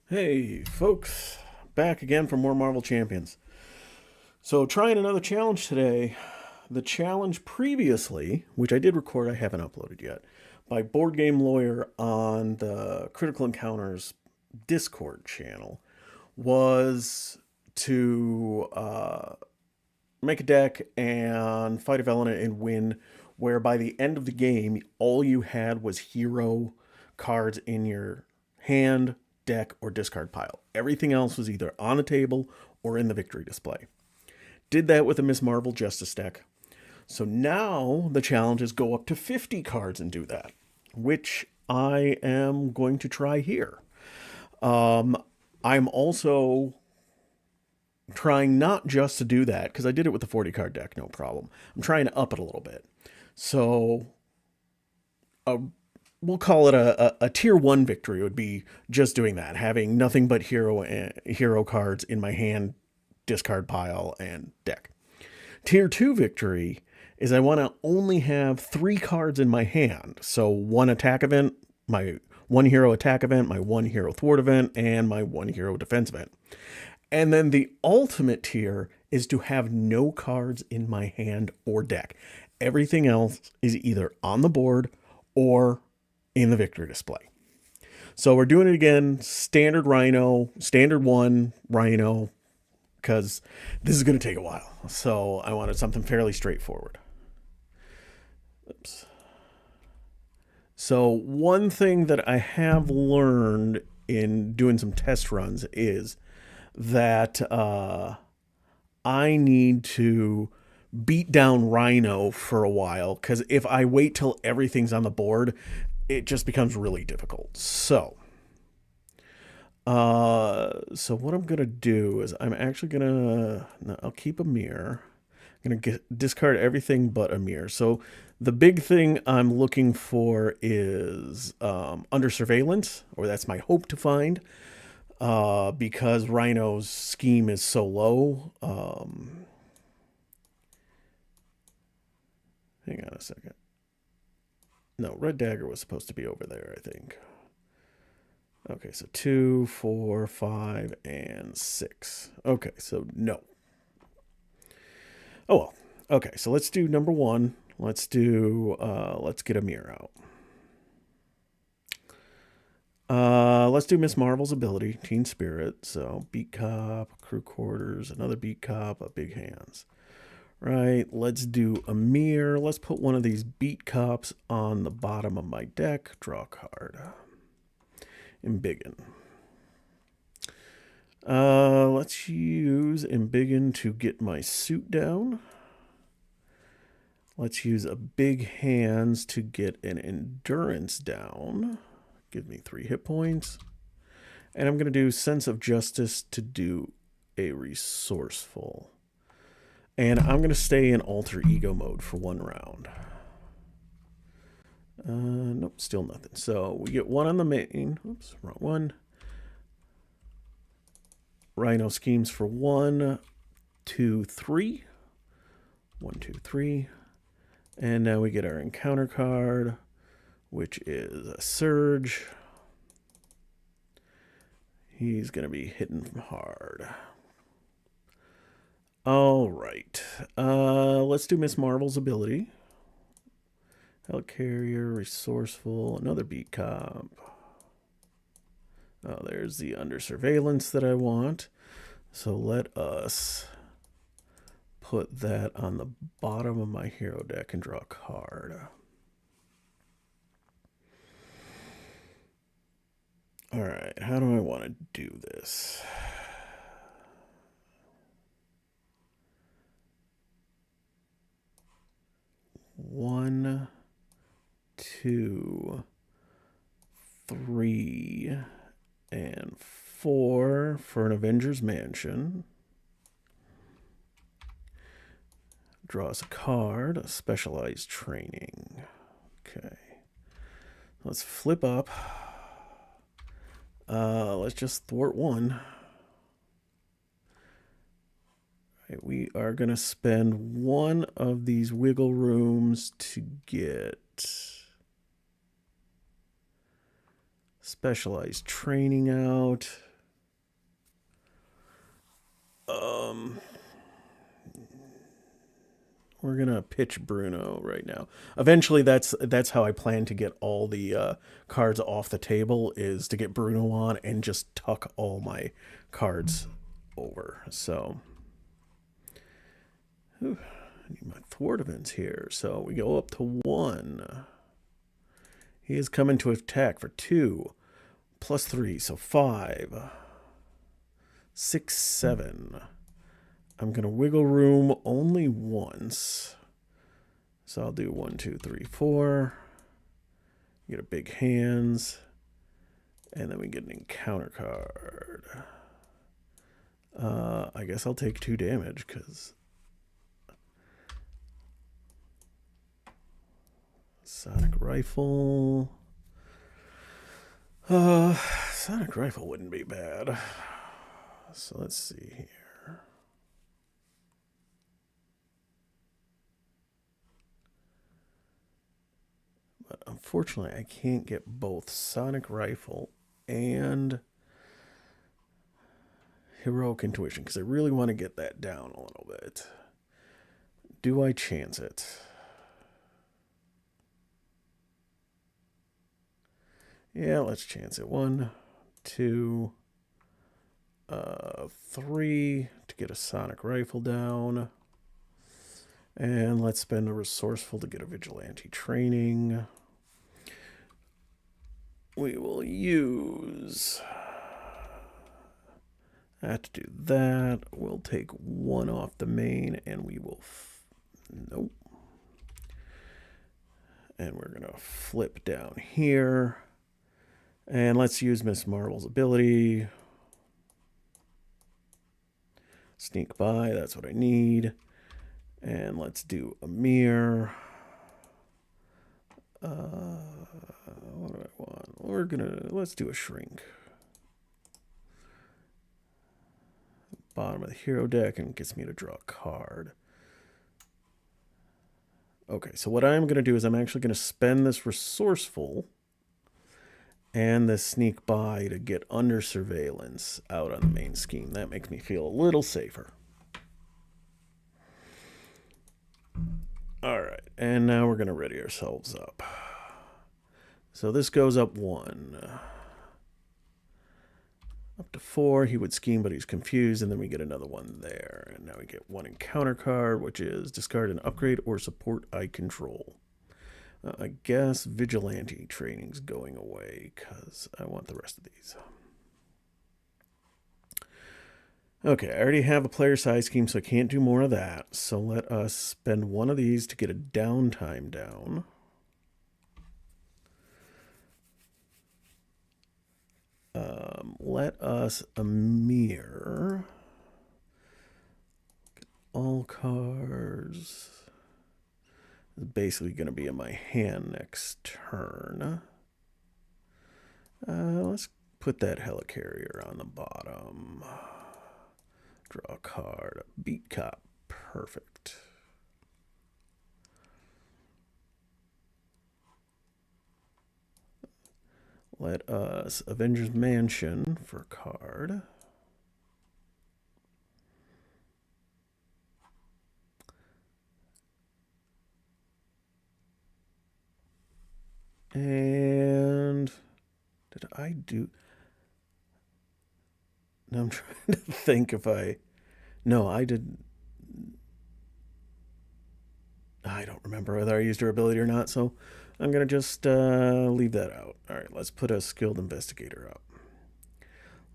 Hey, folks, back again for more Marvel Champions. So, trying another challenge today. The challenge previously, which I did record, I haven't uploaded yet, by Board Game Lawyer on the Critical Encounters Discord channel, was to make a deck and fight a villain and win, where by the end of the game, all you had was hero cards in your hand, deck, or discard pile. Everything else was either on the table or in the victory display. Did that with a Miss Marvel Justice deck. So now the challenge is go up to 50 cards and do that, which I am going to try here. I'm also trying not just to do that, because I did it with the 40 card deck, no problem. I'm trying to up it a little bit. So we'll call it a tier one victory would be just doing that, having nothing but hero cards in my hand, discard pile, and deck. Tier two victory is I want to only have 3 cards in my hand. So one attack event, my one hero attack event, my one hero thwart event, and my one hero defense event. And then the ultimate tier is to have no cards in my hand or deck. Everything else is either on the board or in the victory display. So we're doing it again, standard Rhino, standard one Rhino, because this is going to take a while. So I wanted something fairly straightforward. Oops. So one thing that I have learned in doing some test runs is that I need to beat down Rhino for a while, because if I wait till everything's on the board, it just becomes really difficult. So what I'm gonna do is I'm actually gonna no, I'll keep a mirror. I'm gonna discard everything but a mirror. So the big thing I'm looking for is under surveillance, or that's my hope to find, because Rhino's scheme is so low. Hang on a second. No, Red Dagger was supposed to be over there, I think. Okay, so 2, 4, 5, and 6. Okay, so no. Oh well. Okay, so let's do number one. Let's get a mirror out. Let's do Miss Marvel's ability, Teen Spirit. So Beat Cop, Crew Quarters, another Beat Cop, a Big Hands. Right, let's do a mirror. Let's put one of these Beat Cops on the bottom of my deck. Draw a card. Embiggen. Let's use Embiggen to get my suit down. Let's use a Big Hands to get an Endurance down. Give me 3 hit points. And I'm going to do Sense of Justice to do a Resourceful. And I'm going to stay in Alter Ego mode for 1 round. Nope, still nothing. So we get 1 on the main. Oops, wrong one. Rhino schemes for 1, 2, 3. 1, 2, 3. And now we get our encounter card, which is a Surge. He's going to be hitting hard. All right. Let's do Miss Marvel's ability. Helicarrier, Resourceful, another Beat Cop. Oh, there's the under surveillance that I want. So let us put that on the bottom of my hero deck and draw a card. All right, how do I want to do this? One, 2, 3, and 4 for an Avengers Mansion. Draw us a card, a Specialized Training. Okay. Let's flip up. Let's just thwart 1. Right, we are going to spend 1 of these wiggle rooms to get Specialized Training out. We're gonna pitch Bruno right now. Eventually, that's how I plan to get all the cards off the table, is to get Bruno on and just tuck all my cards over. So, I need my thwart events here. So we go up to 1. He is coming to attack for 2, +3, so 5, 6, 7. I'm going to wiggle room only once. So I'll do 1, 2, 3, 4. Get a big hands. And then we get an encounter card. I guess I'll take 2 damage because Sonic Rifle. Sonic Rifle wouldn't be bad. So let's see here. But unfortunately, I can't get both Sonic Rifle and Heroic Intuition because I really want to get that down a little bit. Do I chance it? Yeah, let's chance it. 1, 2, 3 to get a Sonic Rifle down. And let's spend a Resourceful to get a Vigilante Training. We will use that to do that. We'll take 1 off the main, and we will... nope. And we're going to flip down here. And let's use Miss Marvel's ability. Sneak by, that's what I need. And let's do a mirror. What do I want? Let's do a shrink. Bottom of the hero deck, and it gets me to draw a card. Okay, so what I'm going to do is I'm actually going to spend this Resourceful and the Sneak By to get under surveillance out on the main scheme. That makes me feel a little safer. All right, and now we're going to ready ourselves up. So this goes up 1. Up to 4, he would scheme, but he's confused, and then we get another one there. And now we get 1 encounter card, which is discard an upgrade or support I control. I guess Vigilante Training's going away because I want the rest of these. Okay, I already have a player size scheme, so I can't do more of that. So let us spend 1 of these to get a downtime down. Let us a mirror. All cards. It's basically going to be in my hand next turn. Let's put that Helicarrier on the bottom. Draw a card. Beat Cop. Perfect. Let us Avengers Mansion for a card. And did I do... No, I'm trying to think if I... No, I did... I don't remember whether I used her ability or not, so I'm going to just leave that out. All right, let's put a Skilled Investigator up.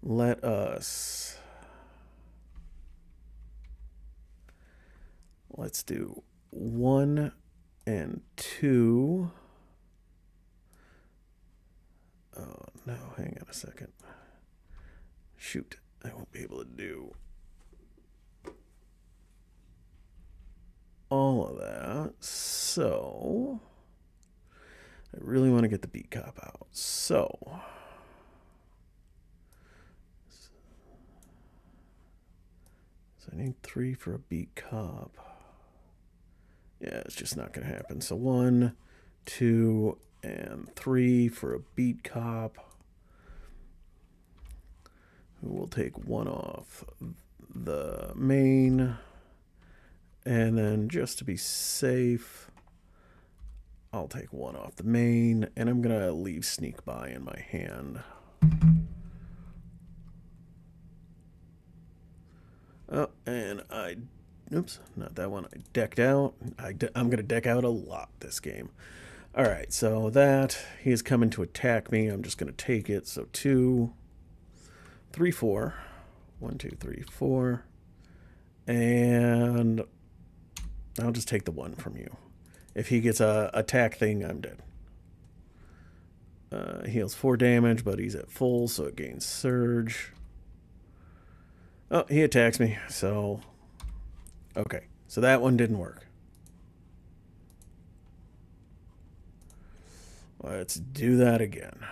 Let us... Let's do 1 and 2... Oh, no, hang on a second. Shoot, I won't be able to do all of that. So, I really want to get the Beat Cop out. So, I need 3 for a Beat Cop. Yeah, it's just not going to happen. So 1, 2, and 3 for a Beat Cop. We'll take 1 off the main. And then just to be safe, I'll take 1 off the main, and I'm going to leave Sneak By in my hand. Oh, and oops, not that one. I decked out. I'm going to deck out a lot this game. All right, so that, he is coming to attack me. I'm just going to take it. So 2, 3, 4. 1, 2, 3, 4. And I'll just take the 1 from you. If he gets a attack thing, I'm dead. Heals 4 damage, but he's at full, so it gains surge. Oh, he attacks me, so... Okay, so that one didn't work. Let's do that again.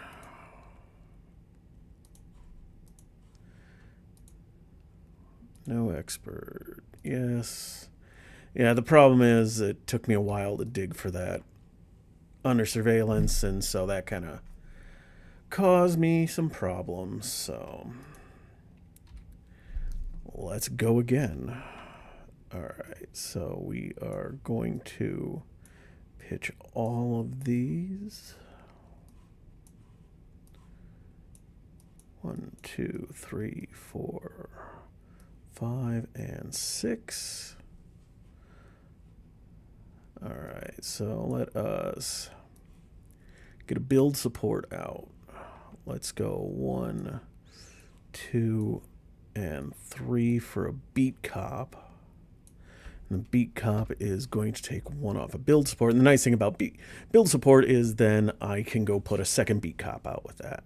No expert. Yes. Yeah, the problem is it took me a while to dig for that under surveillance, and so that kind of caused me some problems, so let's go again. All right, so we are going to pitch all of these. 1, 2, 3, 4, 5, and 6. All right, so let us get a build support out. Let's go 1, 2, and 3 for a beat cop. And the beat cop is going to take 1 off a build support. And the nice thing about build support is then I can go put a second beat cop out with that.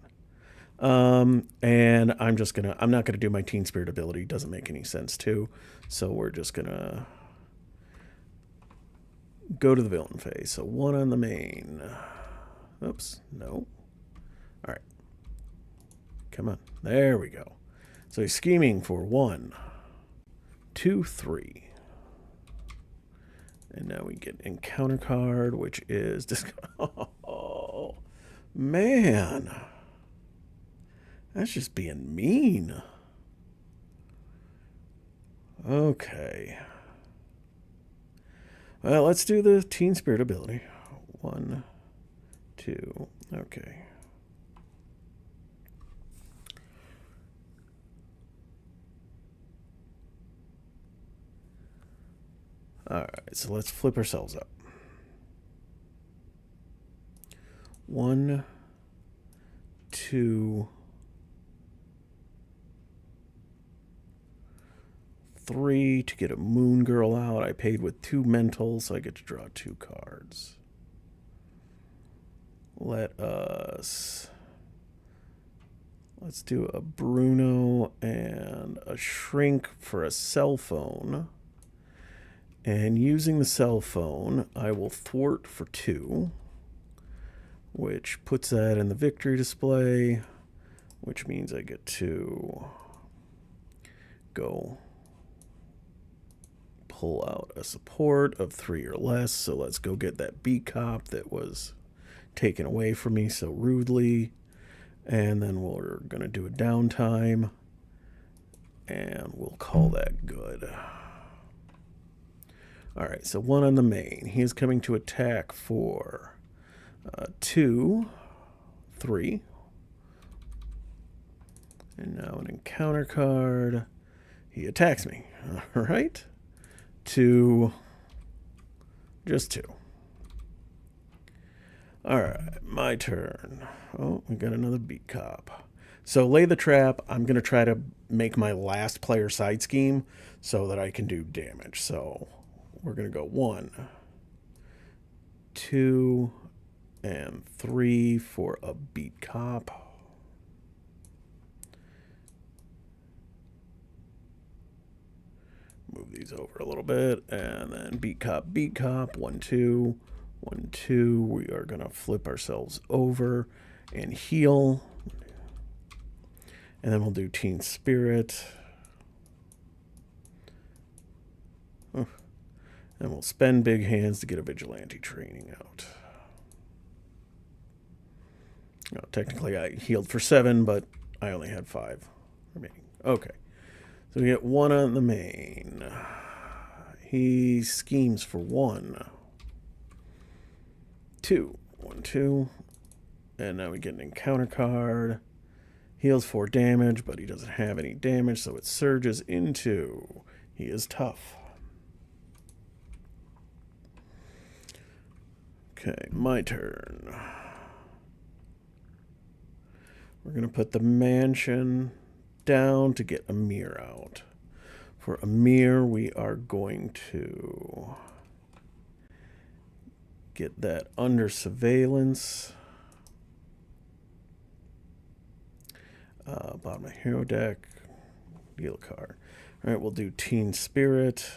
And I'm not gonna do my Teen Spirit ability. Doesn't make any sense too. So we're just gonna go to the villain phase. So 1 on the main. Oops, no. All right. Come on. There we go. So he's scheming for 1, 2, 3. And now we get encounter card, which is just... Oh, man. That's just being mean. Okay. Well, let's do the Teen Spirit ability. 1, 2. Okay. All right, so let's flip ourselves up. 1, 2, 3 to get a Moon Girl out. I paid with 2 mental, so I get to draw 2 cards. Let's do a Bruno and a Shrink for a cell phone. And using the cell phone, I will thwart for 2, which puts that in the victory display, which means I get to go pull out a support of 3 or less. So let's go get that beat cop that was taken away from me so rudely. And then we're going to do a downtime, and we'll call that good. All right, so 1 on the main. He is coming to attack for 2, 3. And now an encounter card. He attacks me. All right. 2, just 2. All right, my turn. Oh, we got another beat cop. So lay the trap. I'm going to try to make my last player side scheme so that I can do damage. So we're going to go 1, 2, and 3 for a beat cop. Move these over a little bit, and then beat cop, 1, 2, 1, 2. We are going to flip ourselves over and heal. And then we'll do Teen Spirit. And we'll spend big hands to get a vigilante training out. No, technically I healed for 7, but I only had 5 remaining. Okay. So we get 1 on the main. He schemes for 1, 2. 1, 2. And now we get an encounter card. Heals 4 damage, but he doesn't have any damage, so it surges into. He is tough. Okay, my turn. We're going to put the mansion down to get Amir out. For Amir, we are going to get that under surveillance. Bottom of hero deck. Deal a card. Alright, we'll do Teen Spirit.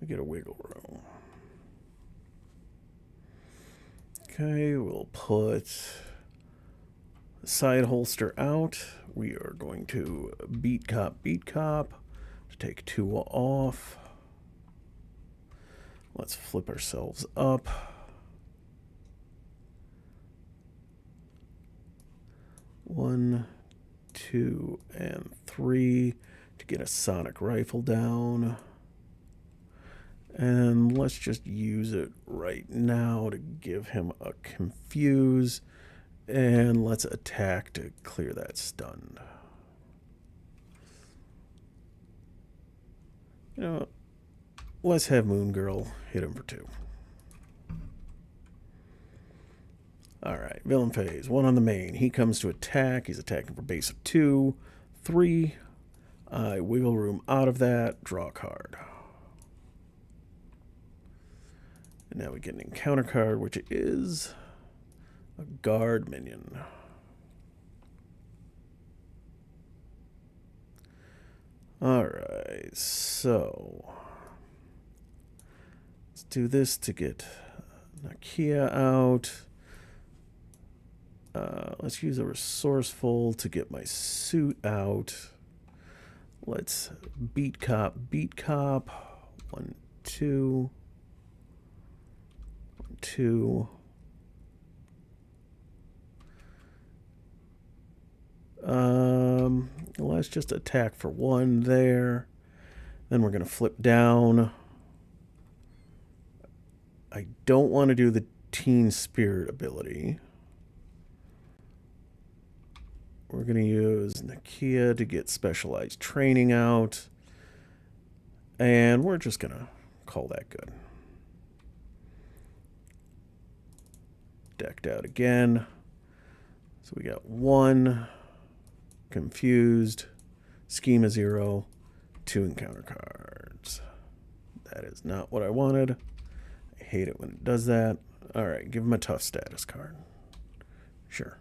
We get a wiggle room. Okay, we'll put the side holster out. We are going to beat cop to take 2 off. Let's flip ourselves up. One, 2, and 3 to get a sonic rifle down. And let's just use it right now to give him a confuse. And let's attack to clear that stun. You know, let's have Moon Girl hit him for 2. Alright, villain phase. 1 on the main. He comes to attack. He's attacking for base of 2. 3. I wiggle room out of that. Draw a card. And now we get an encounter card, which is a guard minion. Alright, so let's do this to get Nakia out. Let's use a resourceful to get my suit out. Let's beat cop. 1, 2. 1, 2. Let's just attack for 1 there. Then we're going to flip down. I don't want to do the Teen Spirit ability. We're going to use Nakia to get specialized training out. And we're just going to call that good. Decked out again. So we got 1 confused, schema 0, 2 encounter cards. That is not what I wanted. I hate it when it does that. Alright, give him a tough status card. Sure.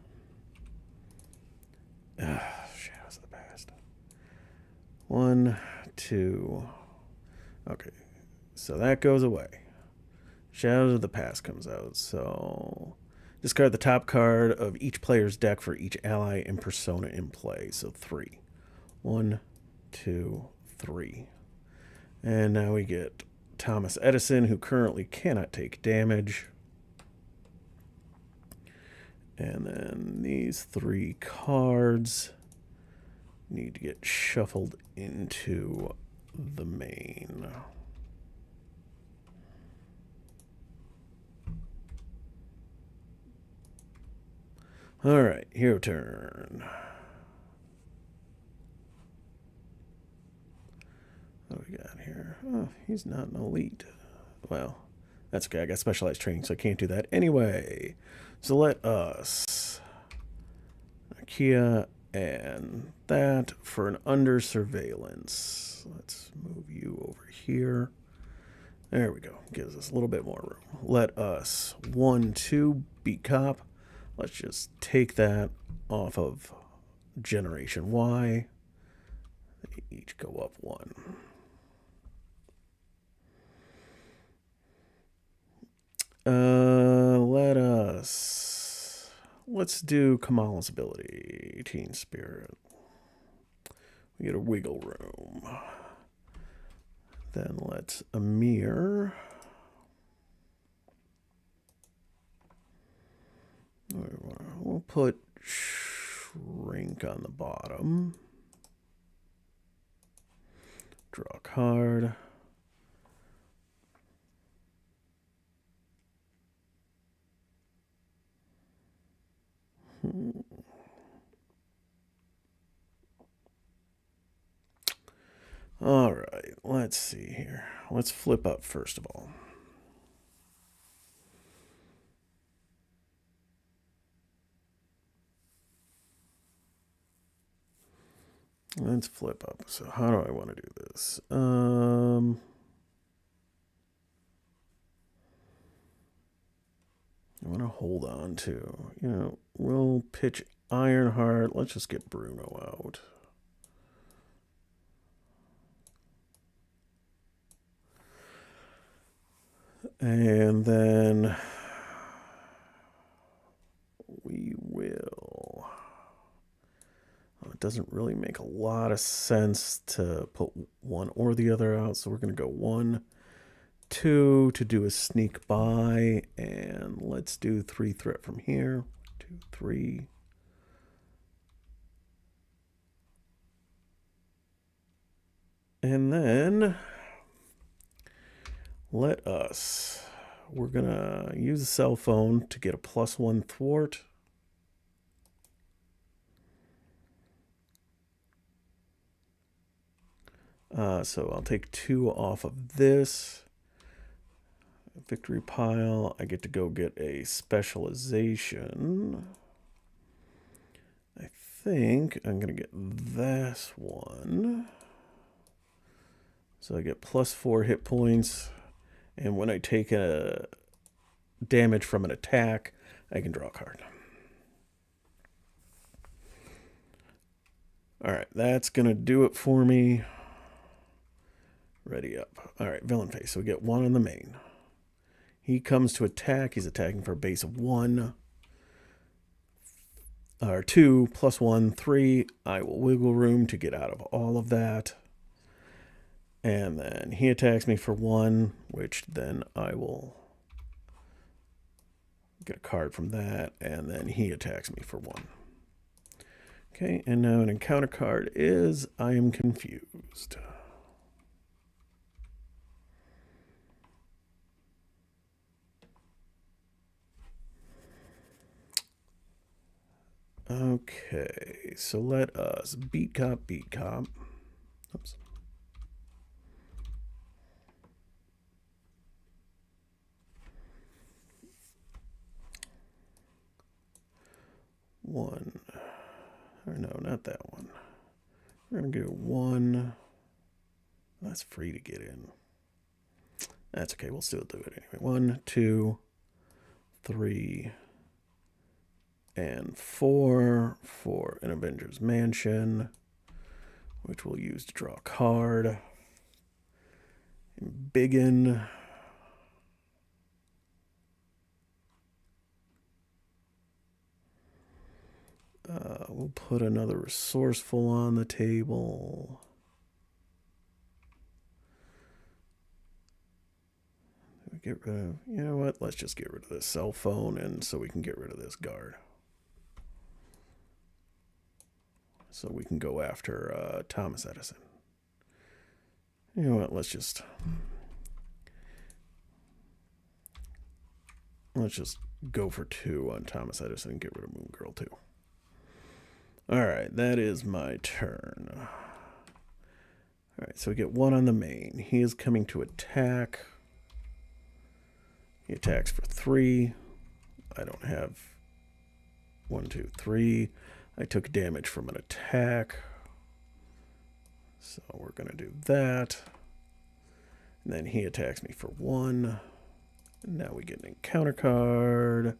Shadows of the Past. 1, 2. Okay, so that goes away. Shadows of the Past comes out. So discard the top card of each player's deck for each ally and persona in play. So 3. 1, 2, 3. And now we get Thomas Edison, who currently cannot take damage. And then these 3 cards need to get shuffled into the main. Alright, hero turn. What do we got here? Oh, he's not an elite. Well, that's okay. I got specialized training, so I can't do that anyway. So let us Nakia and that for an under surveillance. Let's move you over here. There we go. Gives us a little bit more room. Let us 1, 2 beat cop. Let's just take that off of Generation Y. They each go up 1. Let's do Kamala's ability, Teen Spirit. We get a wiggle room. Then let's Amir. We'll put Shrink on the bottom. Draw a card. All right, let's see here. Let's flip up first of all. Let's flip up. So how do I want to do this? I want to hold on to, we'll pitch Ironheart. Let's just get Bruno out. And then we will... it doesn't really make a lot of sense to put one or the other out, so we're going to go 1, 2 to do a sneak by, and let's do 3 threat from here. 2, 3. And then we're going to use a cell phone to get a +1 thwart. So I'll take 2 off of this. Victory pile. I get to go get a specialization. I think I'm going to get this one. So I get +4 hit points. And when I take a damage from an attack, I can draw a card. All right, that's going to do it for me. Ready up. All right, villain face. So we get 1 on the main. He comes to attack. He's attacking for a base of 1. Or 2, +1, 3. I will wiggle room to get out of all of that. And then he attacks me for 1, which then I will get a card from that. And then he attacks me for 1. Okay, and now an encounter card is I am confused. Okay, so let us beat cop. Oops. One, or no, not that one. We're gonna go 1. That's free to get in. That's okay, we'll still do it anyway. 1, 2, 3, and 4 for an Avengers Mansion, which we'll use to draw a card. And Biggin. We'll put another Resourceful on the table. Get rid of, you know what? Let's just get rid of this cell phone, and so we can get rid of this guard. So we can go after Thomas Edison. You know what? Let's just go for 2 on Thomas Edison and get rid of Moon Girl too. All right, that is my turn. All right, so we get 1 on the main. He is coming to attack. He attacks for 3. I don't have 1, 2, 3. I took damage from an attack. So we're going to do that. And then he attacks me for 1. And now we get an encounter card.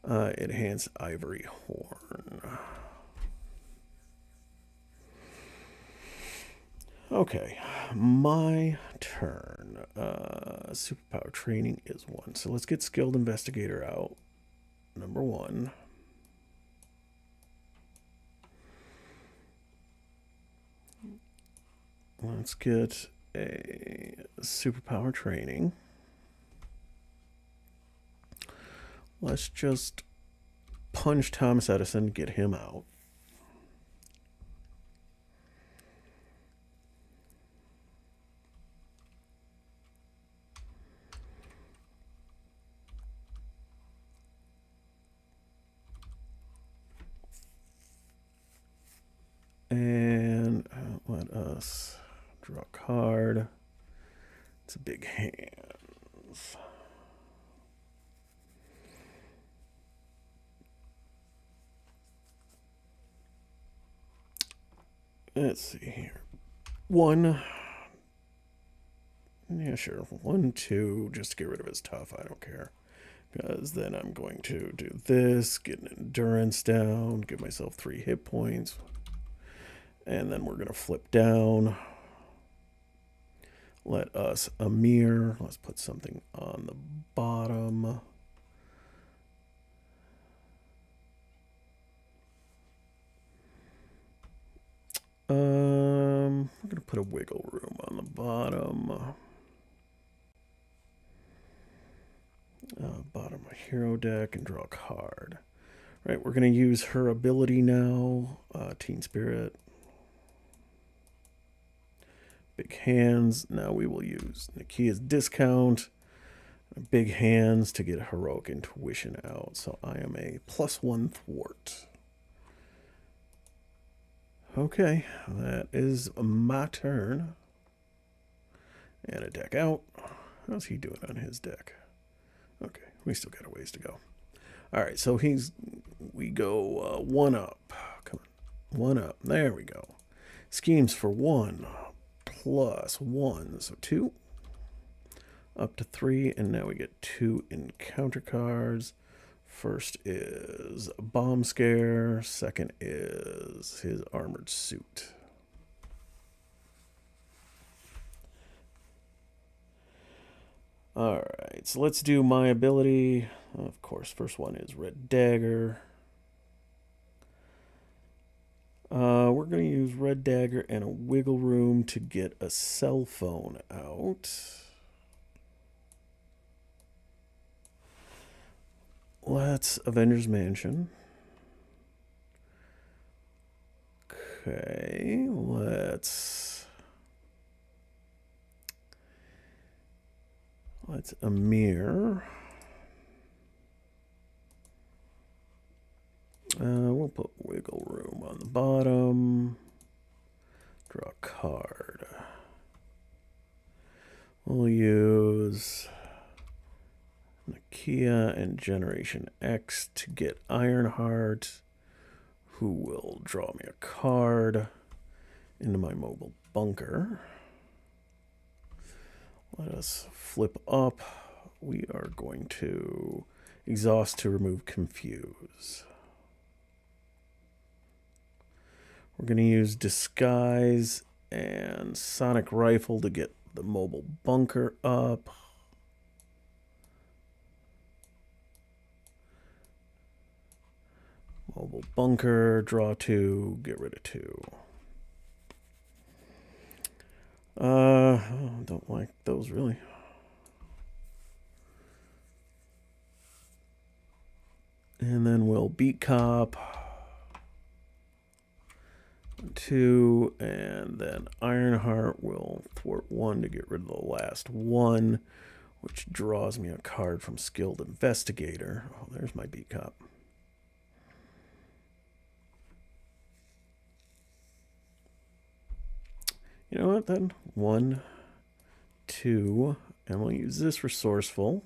Enhanced Ivory Horn. Okay, my turn. Superpower training is 1. So let's get Skilled Investigator out. Number 1. Let's get a superpower training. Let's just punch Thomas Edison, get him out. pass. Draw a card. It's a big hands. Let's see here. 1. Yeah, sure. 1, 2. Just to get rid of his tough. I don't care. Because then I'm going to do this, get an endurance down, give myself 3 hit points. And then we're going to flip down. Let us Amir. Let's put something on the bottom. We're going to put a wiggle room on the bottom. Bottom of hero deck and draw a card. Right, we're going to use her ability now. Teen Spirit. Big hands. Now we will use Nakia's discount. Big hands to get heroic intuition out. So I am a +1 thwart. Okay, that is my turn. And a deck out. How's he doing on his deck? Okay, we still got a ways to go. All right, so we go 1 up. Come on, 1 up. There we go. Schemes for 1 +1, so 2. Up to 3, and now we get 2 encounter cards. First is Bomb Scare. Second is his Armored Suit. Alright, so let's do my ability. Of course, first one is Red Dagger. We're going to use Red Dagger and a Wiggle Room to get a cell phone out. Let's Avengers Mansion. Okay, let's Amir. We'll put Wiggle Room on the bottom. Draw a card. We'll use Nakia and Generation X to get Ironheart, who will draw me a card into my mobile bunker. Let us flip up. We are going to exhaust to remove Confuse. We're going to use Disguise and Sonic Rifle to get the mobile bunker up. Mobile bunker, draw 2, get rid of 2. Don't like those really. And then we'll beat Cop. 2, and then Ironheart will thwart 1 to get rid of the last 1, which draws me a card from Skilled Investigator. Oh, there's my beat Cop. You know what then? 1, 2, and we'll use this Resourceful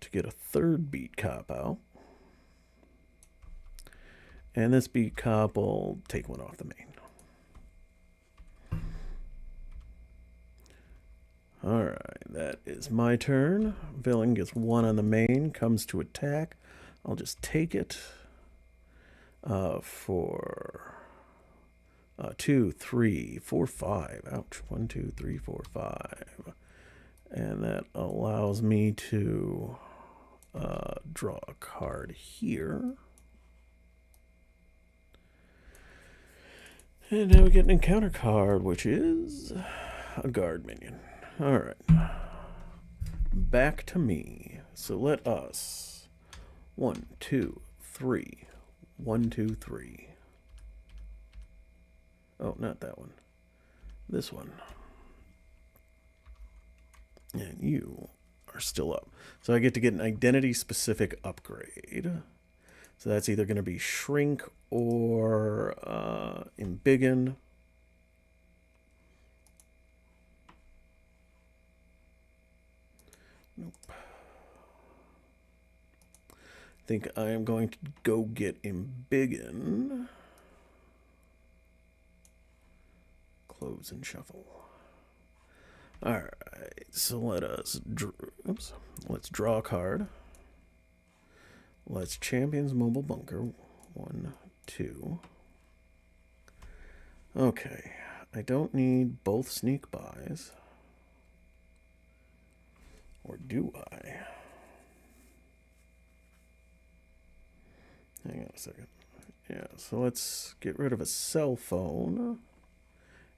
to get a third beat Cop out. And this beat Cop will take 1 off the main. Alright, that is my turn. Villain gets 1 on the main, comes to attack. I'll just take it for 2, 3, 4, 5. Ouch. 1, 2, 3, 4, 5. And that allows me to draw a card here. And now we get an encounter card, which is a guard minion. Alright. Back to me. So let us 1, 2, 3. 1, 2, 3. Oh, not that one. This one. And you are still up. So I get to get an identity-specific upgrade. So that's either going to be Shrink or Embiggen. think I am going to go get Embiggen. Close and shuffle. Alright, so let's draw a card. Let's Champions Mobile Bunker. 1, 2. Okay, I don't need both sneak buys. Or do I? Hang on a second. Yeah, so let's get rid of a cell phone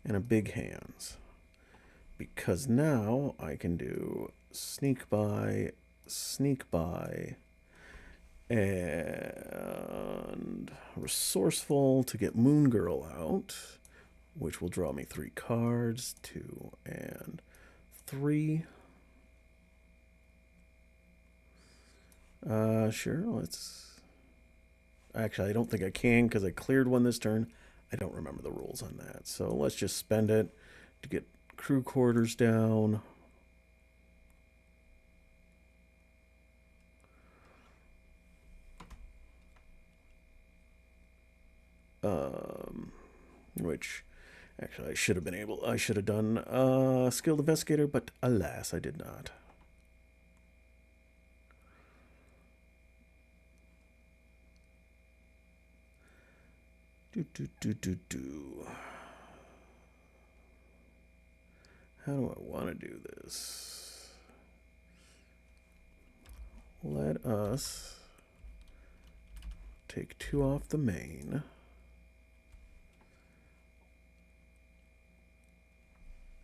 and a big hands. Because now I can do sneak buy, and resourceful to get Moon Girl out, which will draw me 3 cards, 2 and 3. Sure, let's... Actually, I don't think I can because I cleared one this turn. I don't remember the rules on that. So let's just spend it to get crew quarters down. Which, actually, I should have done Skilled Investigator, but alas, I did not. How do I want to do this? Let us take 2 off the main.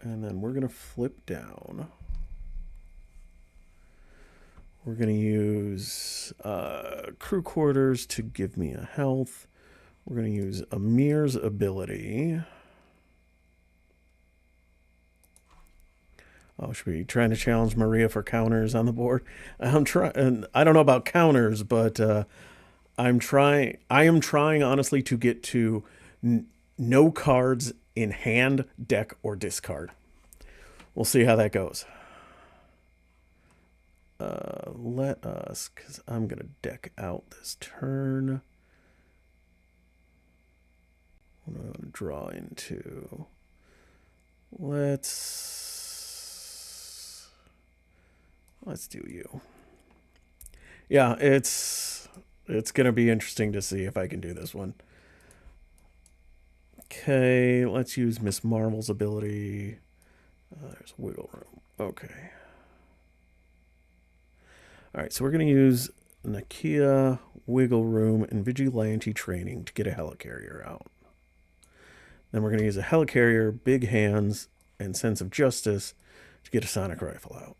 And then we're going to flip down. We're going to use crew quarters to give me a health. We're going to use Amir's ability. Oh, should we be trying to challenge Maria for counters on the board? I'm trying. I don't know about counters, but I am trying honestly to get to no cards in hand, deck, or discard. We'll see how that goes. Let us, because I'm going to deck out this turn. What do I want to draw into? Let's do you. Yeah, it's going to be interesting to see if I can do this one. Okay, let's use Miss Marvel's ability. There's wiggle room. Okay. All right, so we're going to use Nakia, Wiggle Room, and Vigilante Training to get a Helicarrier out. Then we're going to use a Helicarrier, Big Hands, and Sense of Justice to get a Sonic Rifle out.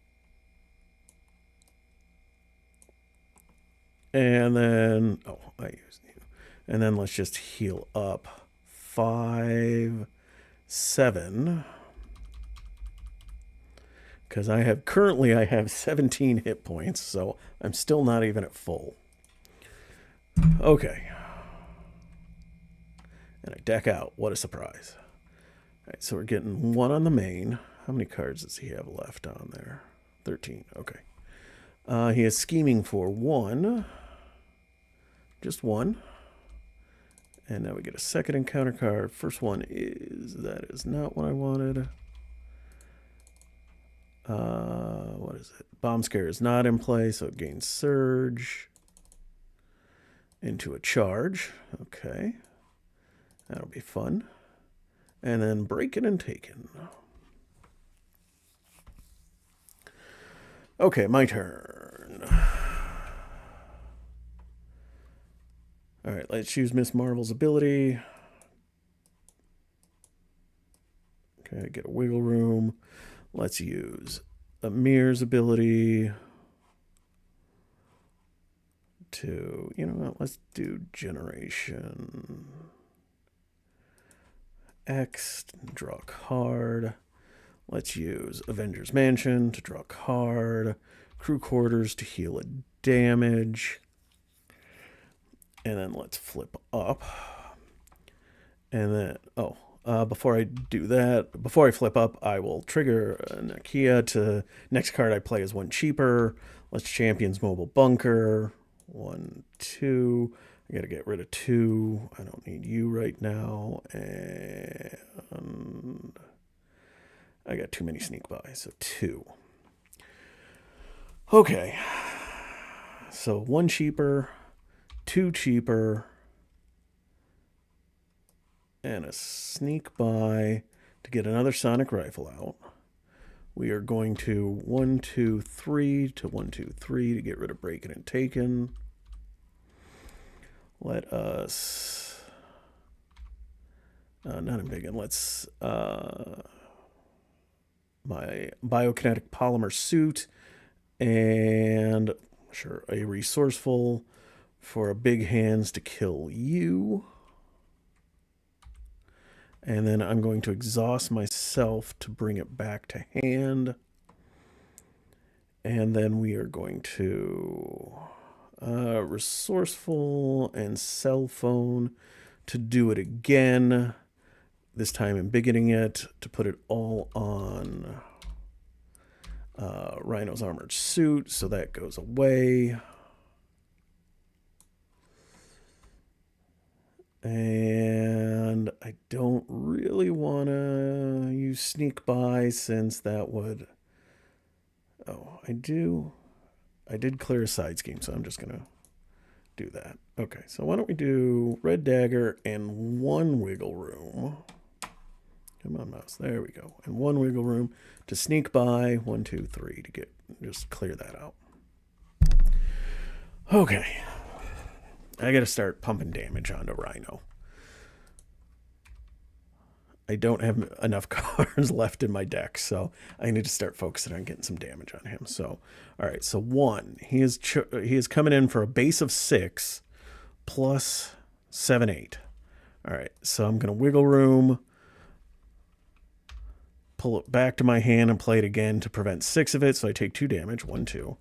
And then, oh, I used you. And then let's just heal up 5, 7. Because I have 17 hit points, so I'm still not even at full. Okay. And I deck out. What a surprise. All right, so we're getting 1 on the main. How many cards does he have left on there? 13. Okay. He is scheming for 1. Just 1. And now we get a second encounter card. First one that is not what I wanted. What is it? Bomb Scare is not in play, so it gains Surge into a charge. Okay. That'll be fun. And then Breaking and Taken. Okay, my turn. All right, let's use Miss Marvel's ability. Okay, get a Wiggle Room. Let's use Amir's ability to, you know what, let's do Generation X, draw a card. Let's use Avengers Mansion to draw a card. Crew Quarters to heal a damage. And then let's flip up. And then, before I do that, before I flip up, I will trigger Nakia to next card I play is 1 cheaper. Let's Champions Mobile Bunker. 1, 2. I got to get rid of 2. I don't need you right now. And I got too many sneak buys, so 2. Okay. So 1 cheaper, 2 cheaper, and a sneak buy to get another sonic rifle out. We are going to 1, 2, 3 to 1, 2, 3 to get rid of breaking and taken. Let us not embiggen. Let's my biokinetic polymer suit and sure a resourceful for a big hands to kill you. And then I'm going to exhaust myself to bring it back to hand. And then we are going to resourceful and cell phone to do it again. This time embiggening it to put it all on Rhino's armored suit. So that goes away. And I don't really want to use sneak buy since that would... Oh, I did clear a side scheme, so I'm just going to do that. Okay, so why don't we do red dagger and 1 wiggle room. Come on, mouse. There we go. And 1 wiggle room to sneak by 1, 2, 3 to just clear that out. Okay. I got to start pumping damage onto Rhino. I don't have enough cards left in my deck, so I need to start focusing on getting some damage on him. So, all right. So 1, he is coming in for a base of 6 plus 7, 8. All right. So I'm going to wiggle room, pull it back to my hand, and play it again to prevent 6 of it. So I take 2 damage. 1, 2.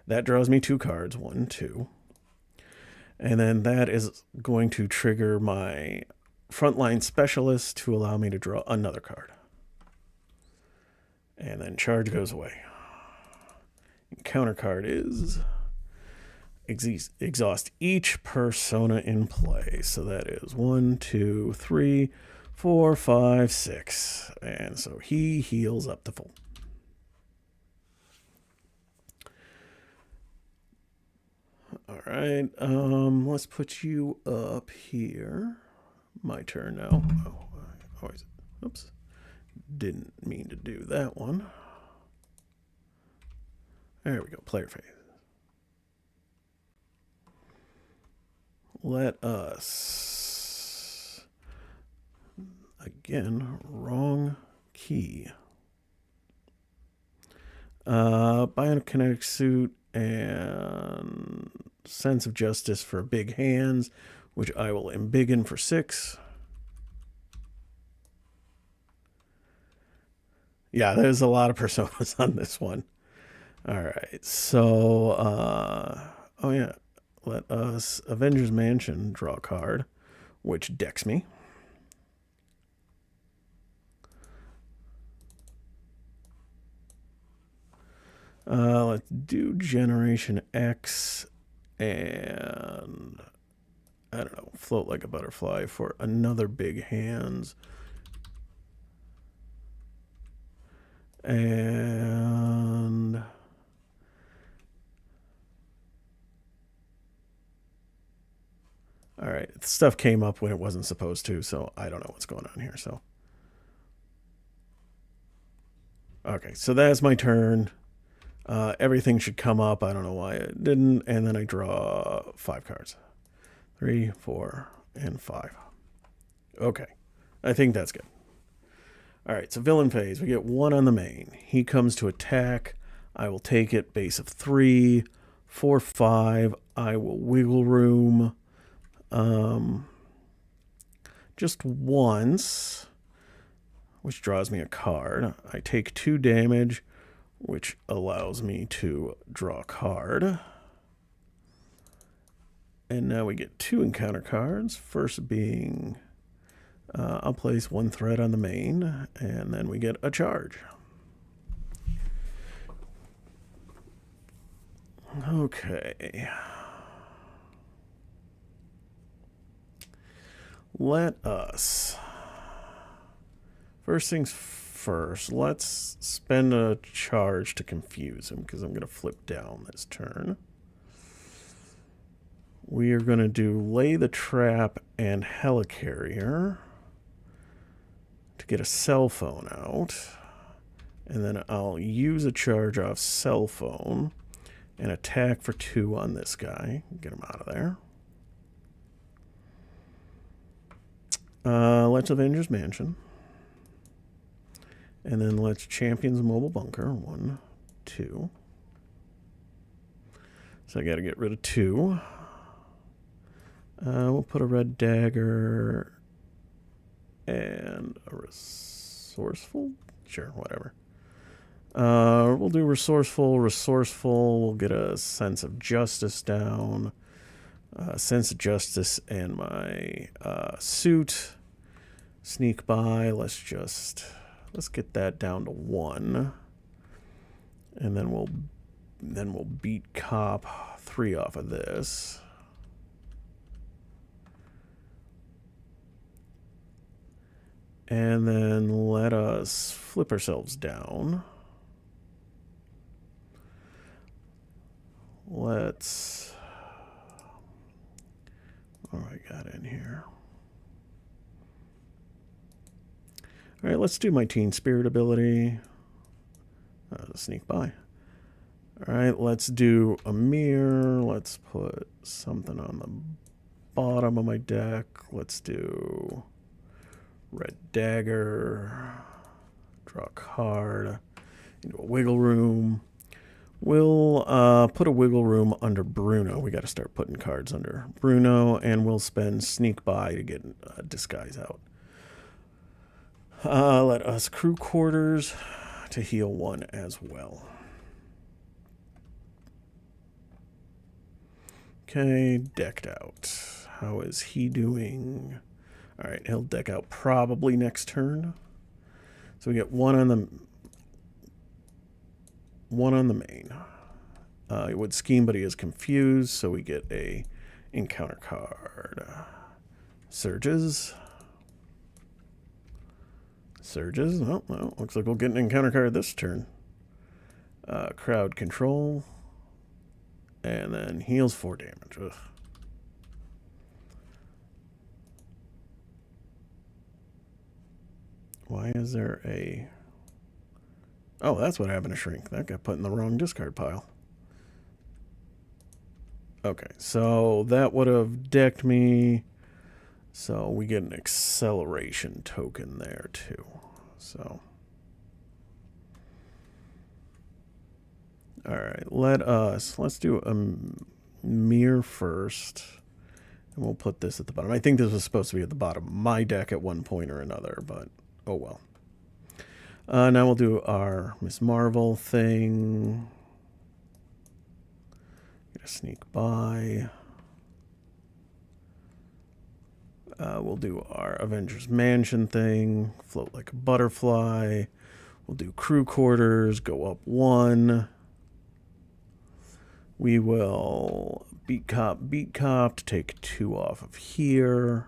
That draws me 2 cards. 1, 2. And then that is going to trigger my frontline specialist to allow me to draw another card. And then charge goes away. Counter card is exhaust each persona in play. So that is 1, 2, 3, 4, 5, 6. And so he heals up to full. All right, let's put you up here. My turn now. Oh, always. Oops. Didn't mean to do that one. There we go. Player phase. Let us... Again, wrong key. Biokinetic suit and sense of justice for big hands, which I will embiggen for 6. Yeah, there's a lot of personas on this one. All right, so oh yeah, let us Avengers Mansion draw a card, which decks me. Let's do Generation X and, I don't know, float like a butterfly for another big hands. And all right, stuff came up when it wasn't supposed to, so I don't know what's going on here. So okay, so that's my turn. Everything should come up. I don't know why it didn't. And then I draw 5 cards. 3, 4, and 5. Okay. I think that's good. All right, so villain phase. We get 1 on the main. He comes to attack. I will take it. Base of 3, 4, 5. I will wiggle room just once, which draws me a card. I take 2 damage, which allows me to draw a card. And now we get 2 encounter cards. First being, I'll place 1 threat on the main, and then we get a charge. Okay. Let us... First things first, let's spend a charge to confuse him, because I'm going to flip down this turn. We are going to do Lay the Trap and Helicarrier to get a cell phone out. And then I'll use a charge off cell phone and attack for 2 on this guy. Get him out of there. Let's Avengers Mansion. And then let's Champions Mobile Bunker. 1, 2. So I got to get rid of 2. We'll put a red dagger and a resourceful. Sure, whatever. We'll do resourceful. We'll get a sense of justice down. Sense of justice and my suit. Sneak by. Let's get that down to 1. And then we'll beat cop 3 off of this. And then let us flip ourselves down. Let's... What do I got in here? All right, let's do my Teen Spirit ability. Sneak by. All right, let's do a mirror. Let's put something on the bottom of my deck. Let's do red dagger. Draw a card. Into a wiggle room. We'll put a wiggle room under Bruno. We got to start putting cards under Bruno, and we'll spend sneak by to get disguise out. Let us crew quarters to heal 1 as well. Okay, decked out. How is he doing? All right, he'll deck out probably next turn. So we get 1 on the main. He would scheme, but he is confused, so we get a encounter card. Surges. Oh, well, looks like we'll get an encounter card this turn. Crowd control. And then heals 4 damage. Ugh. Why is there a... Oh, that's what happened to Shrink. That got put in the wrong discard pile. Okay, so that would have decked me. So we get an acceleration token there too. So, all right, let's do a mirror first, and we'll put this at the bottom. I think this was supposed to be at the bottom of my deck at one point or another, but oh well. Now we'll do our Miss Marvel thing. Get a sneak by. We'll do our Avengers Mansion thing. Float like a butterfly. We'll do crew quarters. Go up 1. We will beat cop to take 2 off of here.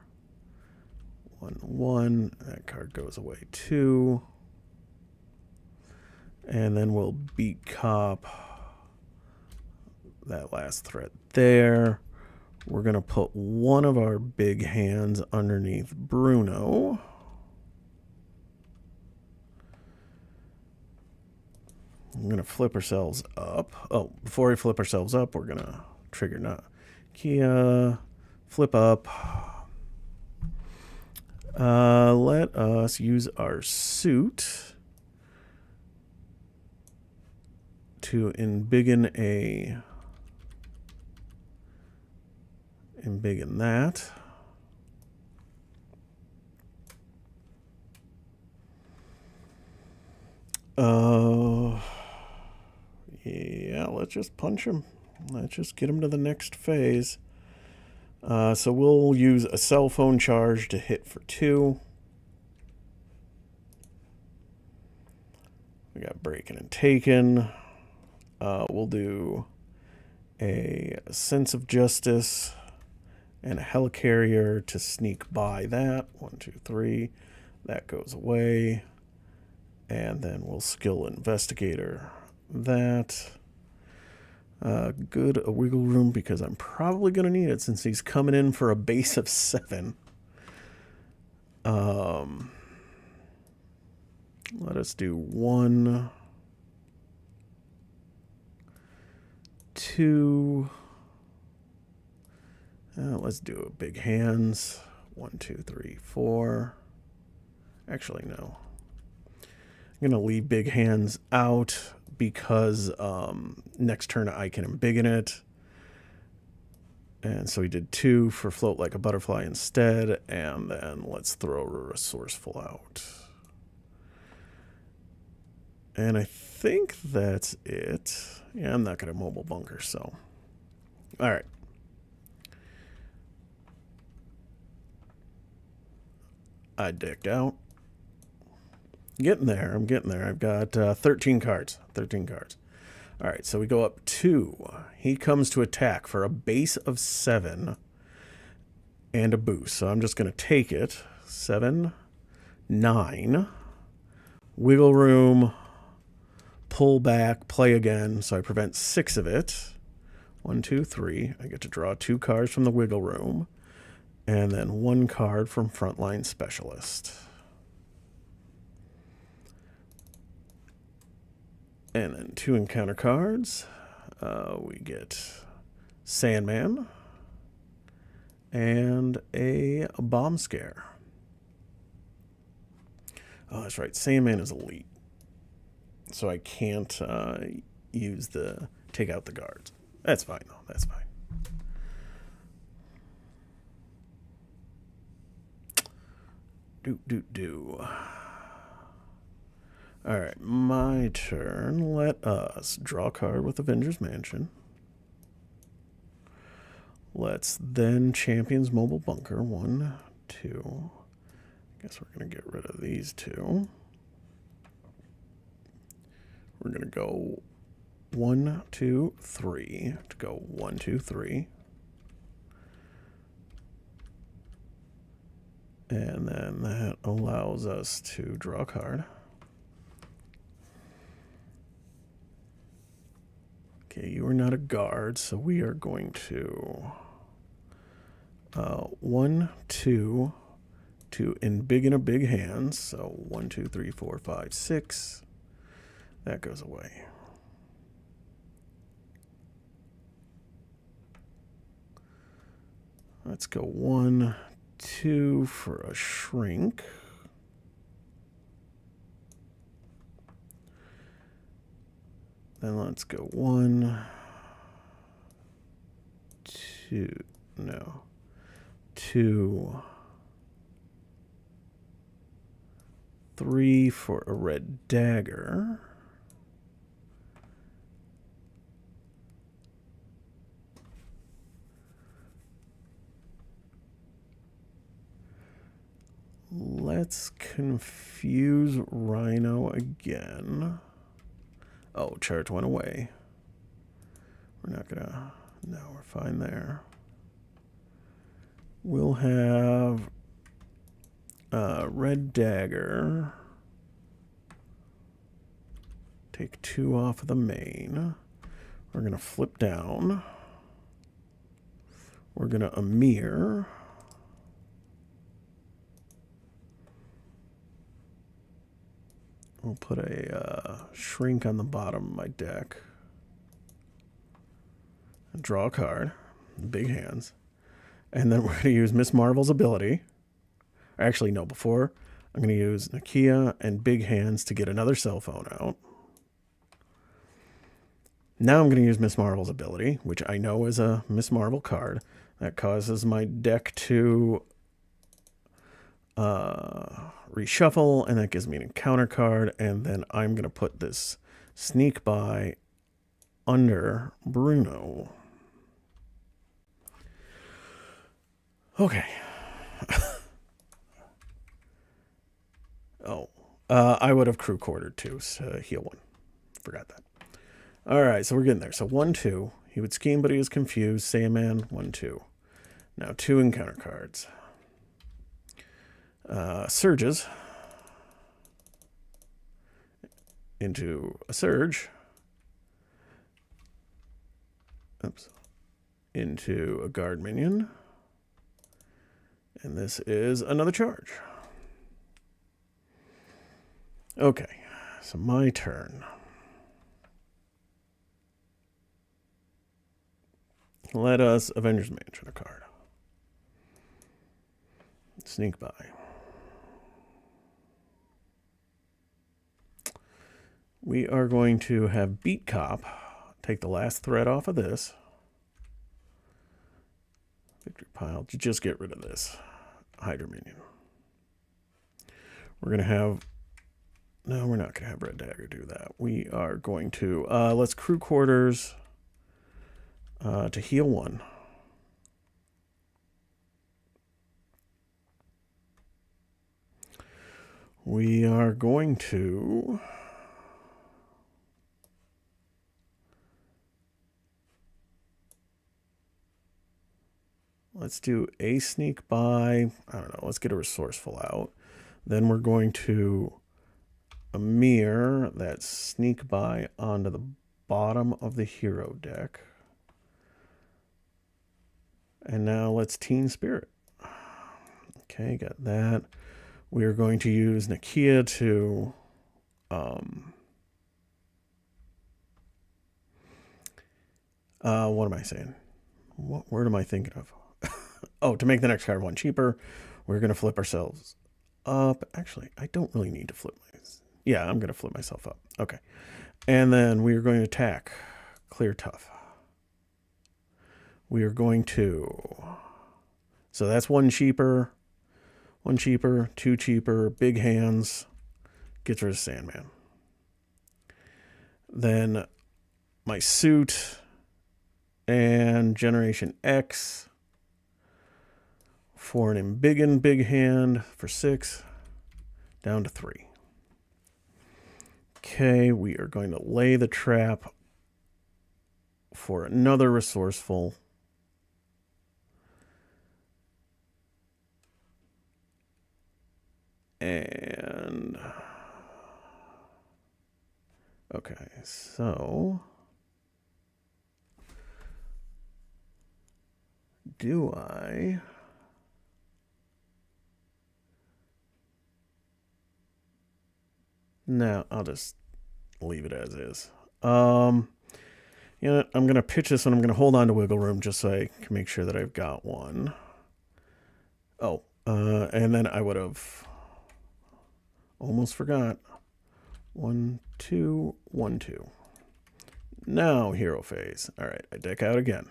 1, 1. That card goes away too. And then we'll beat cop. That last threat there. We're going to put 1 of our big hands underneath Bruno. We're going to flip ourselves up. Oh, before we flip ourselves up, we're going to trigger Kia. Flip up. Let us use our suit to embiggen that. Yeah, let's just punch him. Let's just get him to the next phase. So we'll use a cell phone charge to hit for 2. We got Breaking and Taken. We'll do a Sense of Justice and a helicarrier to sneak by that. 1, 2, 3. That goes away. And then we'll skill investigator that. Good, a wiggle room, because I'm probably going to need it since he's coming in for a base of 7. Let us do 1, 2. Let's do a big hands. 1, 2, 3, 4. Actually, no. I'm going to leave big hands out because next turn I can embiggen it. And so we did 2 for float like a butterfly instead. And then let's throw a resourceful out. And I think that's it. Yeah, I'm not going to mobile bunker, so. All right. I decked out. Getting there. I'm getting there. I've got 13 cards. 13 cards. All right, so we go up 2. He comes to attack for a base of 7 and a boost. So I'm just going to take it. 7, 9. Wiggle room. Pull back. Play again. So I prevent 6 of it. 1, 2, 3. I get to draw 2 cards from the wiggle room. And then 1 card from Frontline Specialist. And then 2 encounter cards. We get Sandman and a Bomb Scare. Oh, that's right. Sandman is elite. So I can't use the take out the guards. That's fine, though. That's fine. All right, my turn. Let us draw a card with Avengers Mansion. Let's then Champions Mobile Bunker. 1, 2. I guess we're going to get rid of these 2. We're going to go 1, 2, 3. To go 1, 2, 3. And then that allows us to draw a card. Okay, you are not a guard, so we are going to 1, 2 to embiggen a big hand. So 1, 2, 3, 4, 5, 6. That goes away. Let's go 1, 2 for a shrink. Then let's go 1, 2, no, 2, 3 for a red dagger. Let's confuse Rhino again. Oh, charge went away. We're not gonna... No, we're fine there. We'll have red dagger. Take 2 off of the main. We're gonna flip down. We're gonna Amir. We'll put a shrink on the bottom of my deck. And draw a card. Big hands. And then we're going to use Miss Marvel's ability. Actually, no, before. I'm going to use Nakia and big hands to get another cell phone out. Now I'm going to use Miss Marvel's ability, which I know is a Miss Marvel card. That causes my deck to reshuffle, and that gives me an encounter card, and then I'm going to put this sneak by under Bruno. Okay. I would have crew quartered too, so heal 1. Forgot that. All right, so we're getting there. So 1, 2. He would scheme, but he was confused. Sandman, 1, 2. Now 2 encounter cards. Surges into a surge. Oops. Into a guard minion. And this is another charge. Okay, so my turn. Let us Avengers Mansion a card. Sneak by. We are going to have Beat Cop take the last threat off of this. Victory pile to just get rid of this Hydra minion. We're going to have... No, we're not going to have Red Dagger do that. We are going to... let's Crew Quarters to heal 1. We are going to... Let's do a sneak by. I don't know. Let's get a resourceful out. Then we're going to mirror that sneak by onto the bottom of the hero deck. And now let's Teen Spirit. Okay, got that. We are going to use Nakia to what am I saying? What word am I thinking of? Oh, to make the next card 1 cheaper, we're going to flip ourselves up. Actually, I don't really need to flip yeah, I'm going to flip myself up. Okay. And then we are going to attack. Clear tough. We are going to... So that's 1 cheaper. 1 cheaper. 2 cheaper. Big hands. Gets rid of Sandman. Then my suit and Generation X for an Embiggen big hand for 6. Down to 3. Okay, we are going to lay the trap for another resourceful. And okay, so do I no, I'll just leave it as is. You know what? I'm going to pitch this and I'm going to hold on to Wiggle Room just so I can make sure that I've got one. Oh, and then I would have almost forgot. 1, 2, 1, 2. Now hero phase. All right, I deck out again.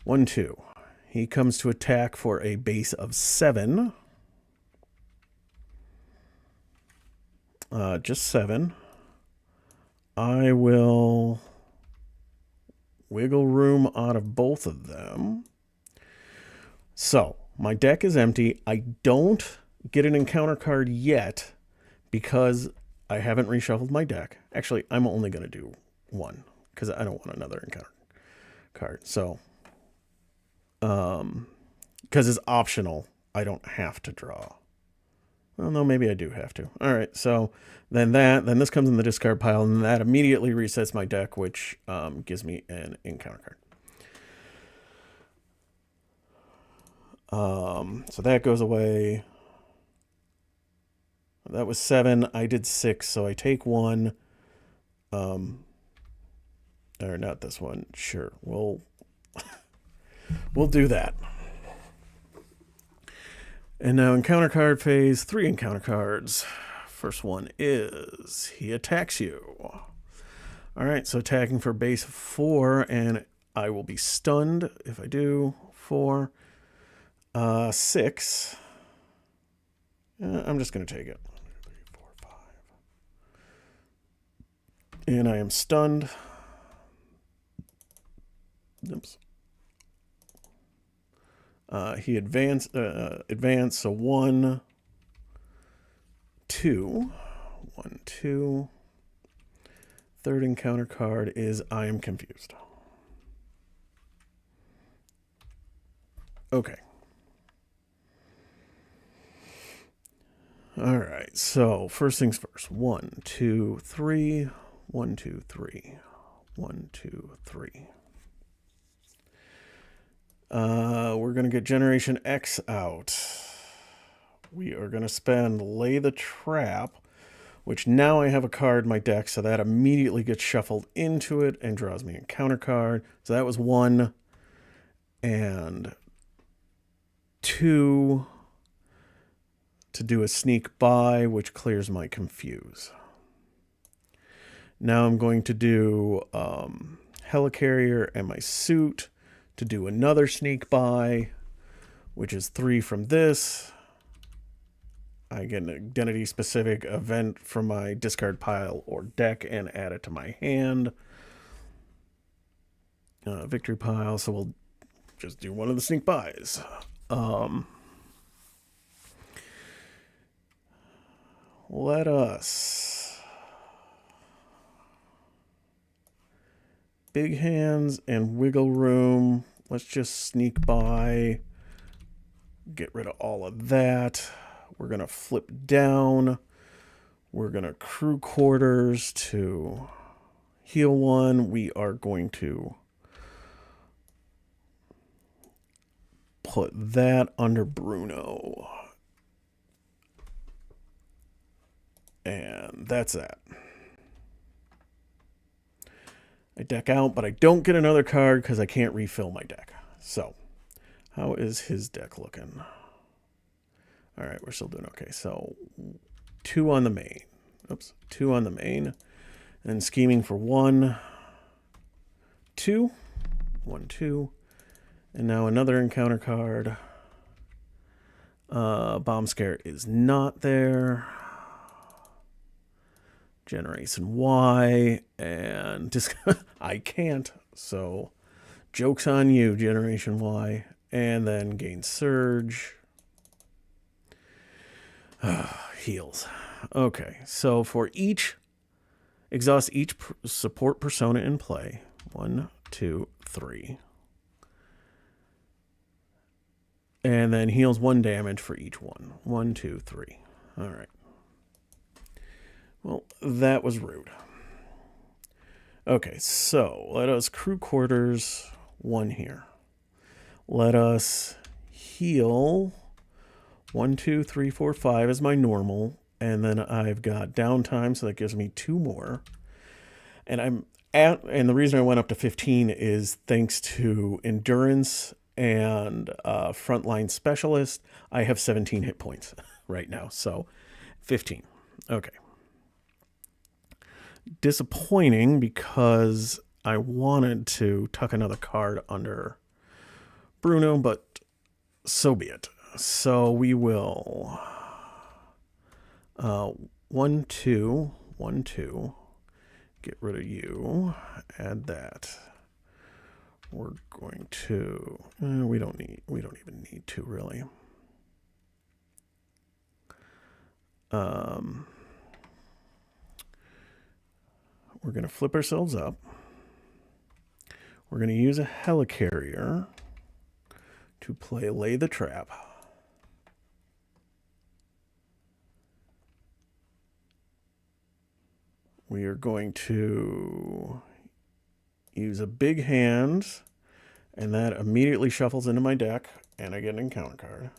1, 2. He comes to attack for a base of 7. Just 7. I will Wiggle Room out of both of them. So, my deck is empty. I don't get an encounter card yet because I haven't reshuffled my deck. Actually, I'm only going to do 1 because I don't want another encounter card. So, because it's optional, I don't have to draw. Well, no, maybe I do have to. All right, so then this comes in the discard pile, and that immediately resets my deck, which gives me an encounter card. So that goes away. That was 7. I did 6, so I take 1. Or not this one. Sure, we'll do that. And now encounter card phase, 3 encounter cards. First one is he attacks you. All right, so attacking for base 4, and I will be stunned if I do. 4, 6. I'm just going to take it. 1, 2, 3, 4, 5. And I am stunned. Oops. He advanced, so 1, 2. 1, 2. Third encounter card is I am confused. Okay. All right. So first things first. 1, 2, 3. 1, 2, 3. 1, 2, 3. We're going to get Generation X out. We are going to spend Lay the Trap, which now I have a card in my deck, so that immediately gets shuffled into it and draws me a counter card. So that was 1. And 2 to do a sneak by, which clears my Confuse. Now I'm going to do Helicarrier and my Suit to do another sneak by, which is 3 from this. I get an identity-specific event from my discard pile or deck and add it to my hand. Victory pile, so we'll just do one of the sneak bys. Let us... Big hands and wiggle room. Let's just sneak by. Get rid of all of that. We're going to flip down. We're going to crew quarters to heal 1. We are going to put that under Bruno. And that's that. I deck out, but I don't get another card because I can't refill my deck. So, how is his deck looking? All right, we're still doing okay. So, 2 on the main. Oops, 2 on the main. And scheming for 1, 2. 1, 2. And now another encounter card. Bomb Scare is not there. Generation Y, and just I can't, so joke's on you, Generation Y. And then gain Surge. Heals. Okay, so for each, exhaust each support persona in play. 1, 2, 3. And then heals 1 damage for each one. 1, 2, 3. All right. Well, that was rude. Okay, so let us crew quarters 1 here. Let us heal 1, 2, 3, 4, 5 as my normal. And then I've got downtime, so that gives me 2 more. And the reason I went up to 15 is thanks to Endurance and Frontline Specialist. I have 17 hit points right now, so 15. Okay. Disappointing because I wanted to tuck another card under Bruno, but so be it. So we will 1, 2, 1, 2. Get rid of you. Add that. We're going to. We don't even need to really. We're going to flip ourselves up. We're going to use a Helicarrier to play Lay the Trap. We are going to use a big hand, and that immediately shuffles into my deck, and I get an encounter card.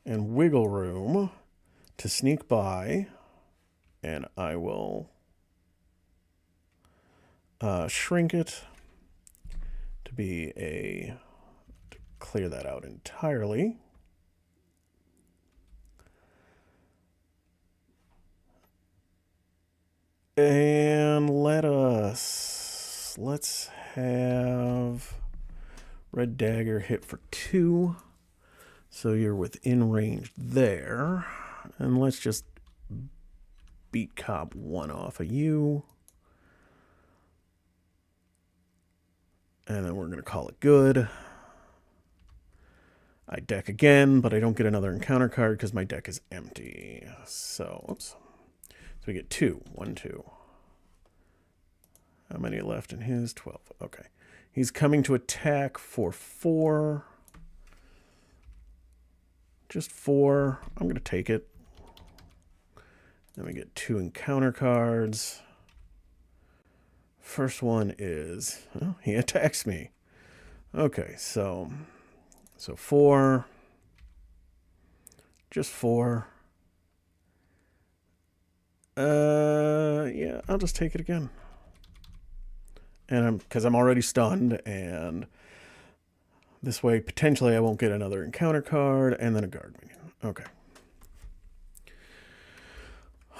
And Wiggle Room to sneak by, and I will shrink it to be to clear that out entirely. And let's have Red Dagger hit for 2. So you're within range there. And let's just beat Cop 1 off of you. And then we're going to call it good. I deck again, but I don't get another encounter card because my deck is empty. So, oops. So we get 2. 1, 2. How many left in his? 12. Okay. He's coming to attack for 4. Just 4. I'm going to take it. Then we get 2 encounter cards. First one is, oh, he attacks me. Okay, so 4. Just 4. Yeah, I'll just take it again. And because I'm already stunned, and this way potentially I won't get another encounter card and then a guard minion. Okay.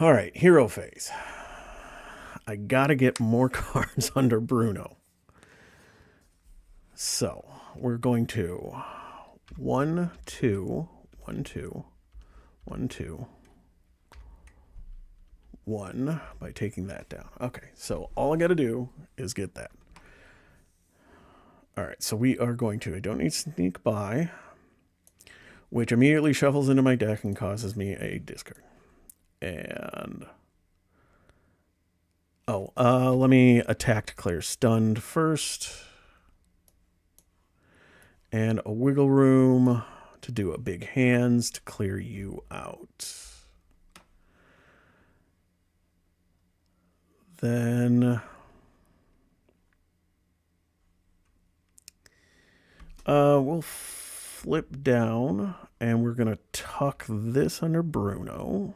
All right, hero phase. I gotta get more cards under Bruno. So we're going to 1, 2, 1, 2, 1, 2, 1 by taking that down. Okay, so all I gotta do is get that. All right, so we are going to, I don't need sneak by, which immediately shuffles into my deck and causes me a discard. And let me attack to clear stunned first. And a wiggle room to do a big hands to clear you out. Then we'll flip down and we're going to tuck this under Bruno.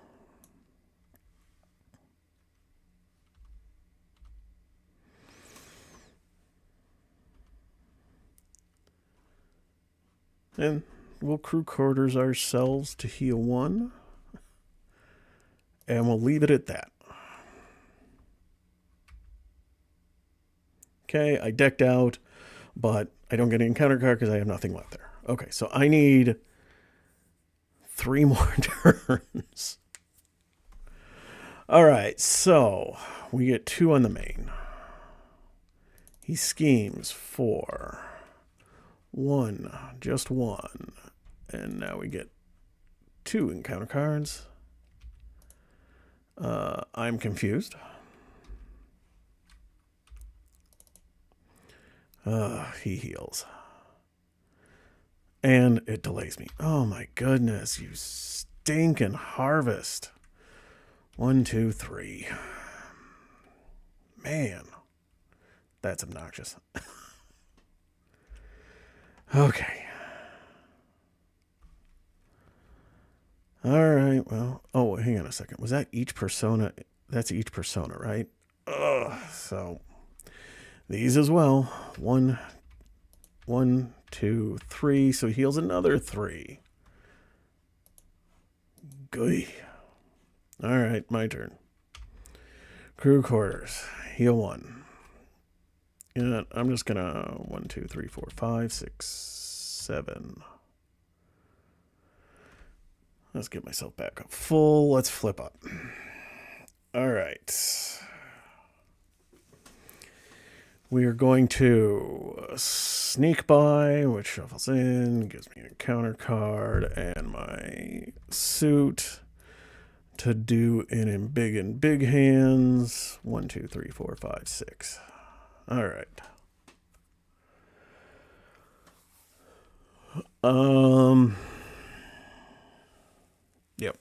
And we'll crew quarters ourselves to heal 1. And we'll leave it at that. Okay, I decked out, but I don't get an encounter card because I have nothing left there. Okay, so I need 3 more turns. All right, so we get 2 on the main. He schemes for 1, just 1. And now we get 2 encounter cards. I'm confused. He heals. And it delays me. Oh my goodness, you stinking harvest. 1, 2, 3. Man, that's obnoxious. Okay. All right, well, oh, hang on a second. Was that each persona? That's each persona, right? Ugh, so these as well. 1, 2, 3. So he heals another 3. Good. All right, my turn. Crew quarters. Heal 1. And I'm just gonna 1, 2, 3, 4, 5, 6, 7. Let's get myself back up full. Let's flip up. All right. We are going to sneak by, which shuffles in, gives me a counter card and my suit to do in big hands. 1, 2, 3, 4, 5, 6. All right. Yep.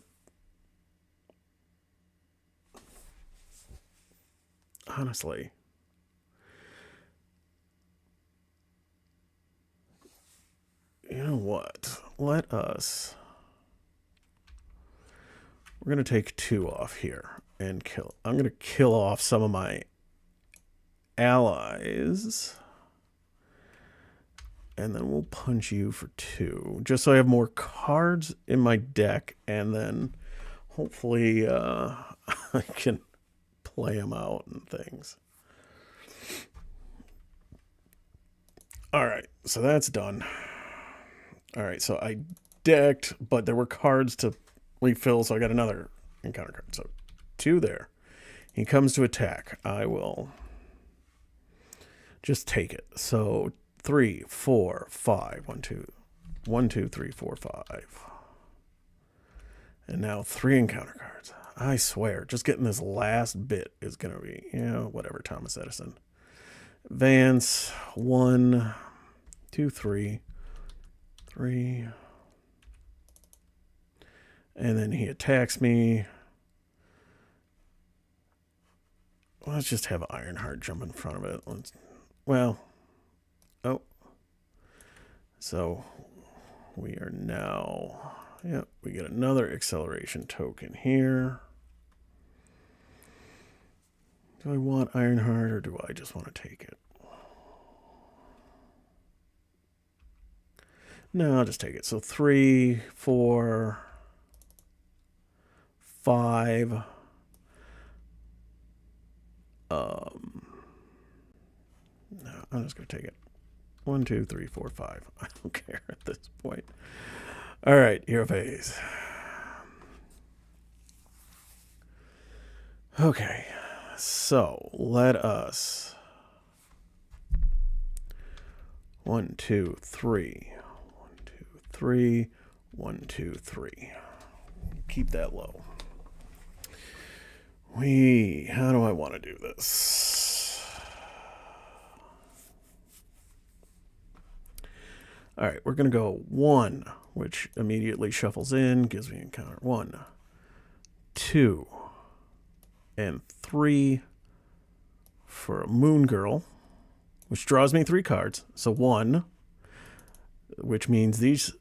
Honestly. You know what? We're going to take 2 off here and kill. I'm going to kill off some of my allies. And then we'll punch you for 2. Just so I have more cards in my deck. And then hopefully I can play them out and things. All right. So that's done. All right. So I decked, but there were cards to refill. So I got another encounter card. So 2 there. He comes to attack. I will just take it. So 3, 4, 5. 1, 2. 1, 2, 3, 4, 5. And now 3 encounter cards. I swear, just getting this last bit is going to be, whatever, Thomas Edison. Advance. 1, 2, 3. 3. And then he attacks me. Let's just have Ironheart jump in front of it. So we are now, we get another acceleration token here. Do I want Ironheart or do I just want to take it? No, I'll just take it. So 3, 4, 5. No, I'm just going to take it. 1, 2, 3, 4, 5. I don't care at this point. All right, hero phase. Okay, so let us 1, 2, 3. 1, 2, 3. 1, 2, 3. Keep that low. How do I want to do this? All right, we're going to go 1, which immediately shuffles in, gives me encounter. 1, 2, and 3 for a Moon Girl, which draws me 3 cards. So 1, which means these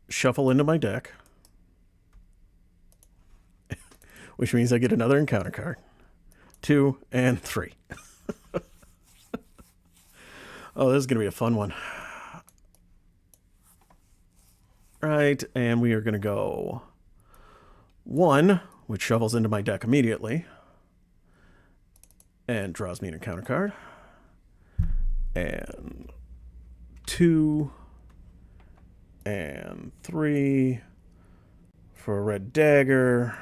shuffle into my deck, which means I get another encounter card. 2 and 3. Oh, this is going to be a fun one. Right, and we are going to go 1, which shovels into my deck immediately and draws me an encounter card. And 2 and 3 for a red dagger,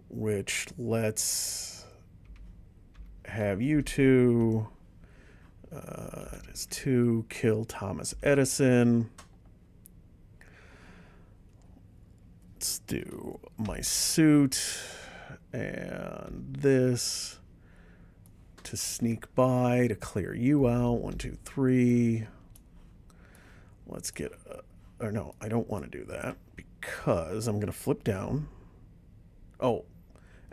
which lets have you two. It is 2, kill Thomas Edison. Let's do my suit and this to sneak by to clear you out. 1, 2, 3. Let's get or no, I don't want to do that because I'm going to flip down. Oh,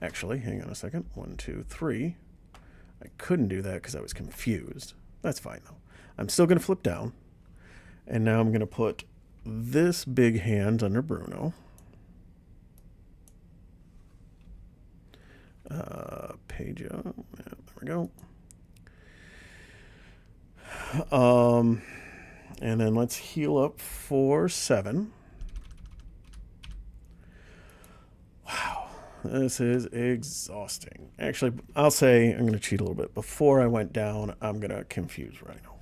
actually, hang on a second. 1, 2, 3. I couldn't do that because I was confused. That's fine, though. I'm still going to flip down. And now I'm going to put this big hand under Bruno. Page up. Yeah, there we go. And then let's heal up for 7. Wow. This is exhausting. Actually, I'll say I'm going to cheat a little bit. Before I went down, I'm going to confuse Rhino.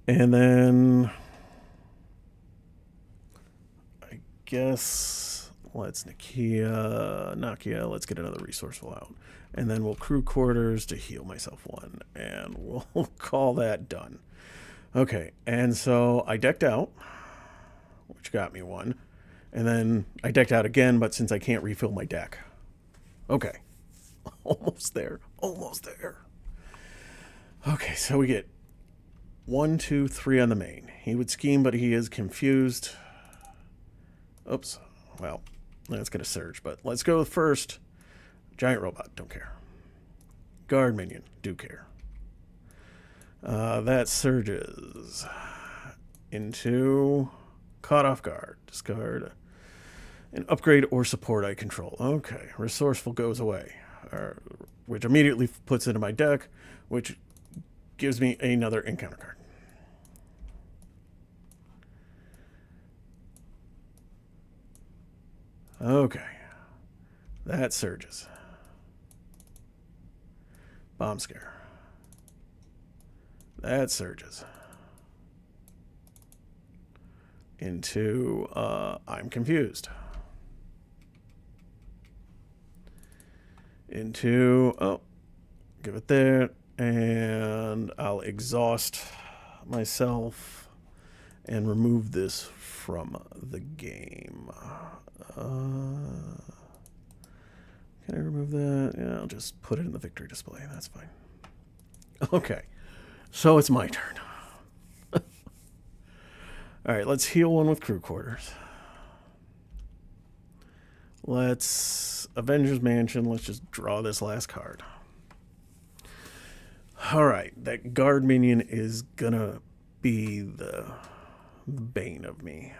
And then I guess let's Nakia, let's get another resourceful out. And then we'll crew quarters to heal myself 1. And we'll call that done. Okay, and so I decked out, which got me 1. And then I decked out again, but since I can't refill my deck. Okay. Almost there. Almost there. Okay, so we get 1, 2, 3 on the main. He would scheme, but he is confused. Oops. Well, that's going to surge, but let's go first. Giant robot, don't care. Guard minion, do care. That surges into caught off guard. Discard an upgrade or support I control. Okay, resourceful goes away, which immediately puts it in my deck, which gives me another encounter card. Okay, that surges. Bomb scare. That surges into I'm confused. Into give it there, and I'll exhaust myself and remove this from the game. Can I remove that? Yeah, I'll just put it in the victory display. That's fine. Okay, so it's my turn. All right, let's heal one with crew quarters. Let's Avengers Mansion. Let's just draw this last card. All right, that guard minion is gonna be the bane of me.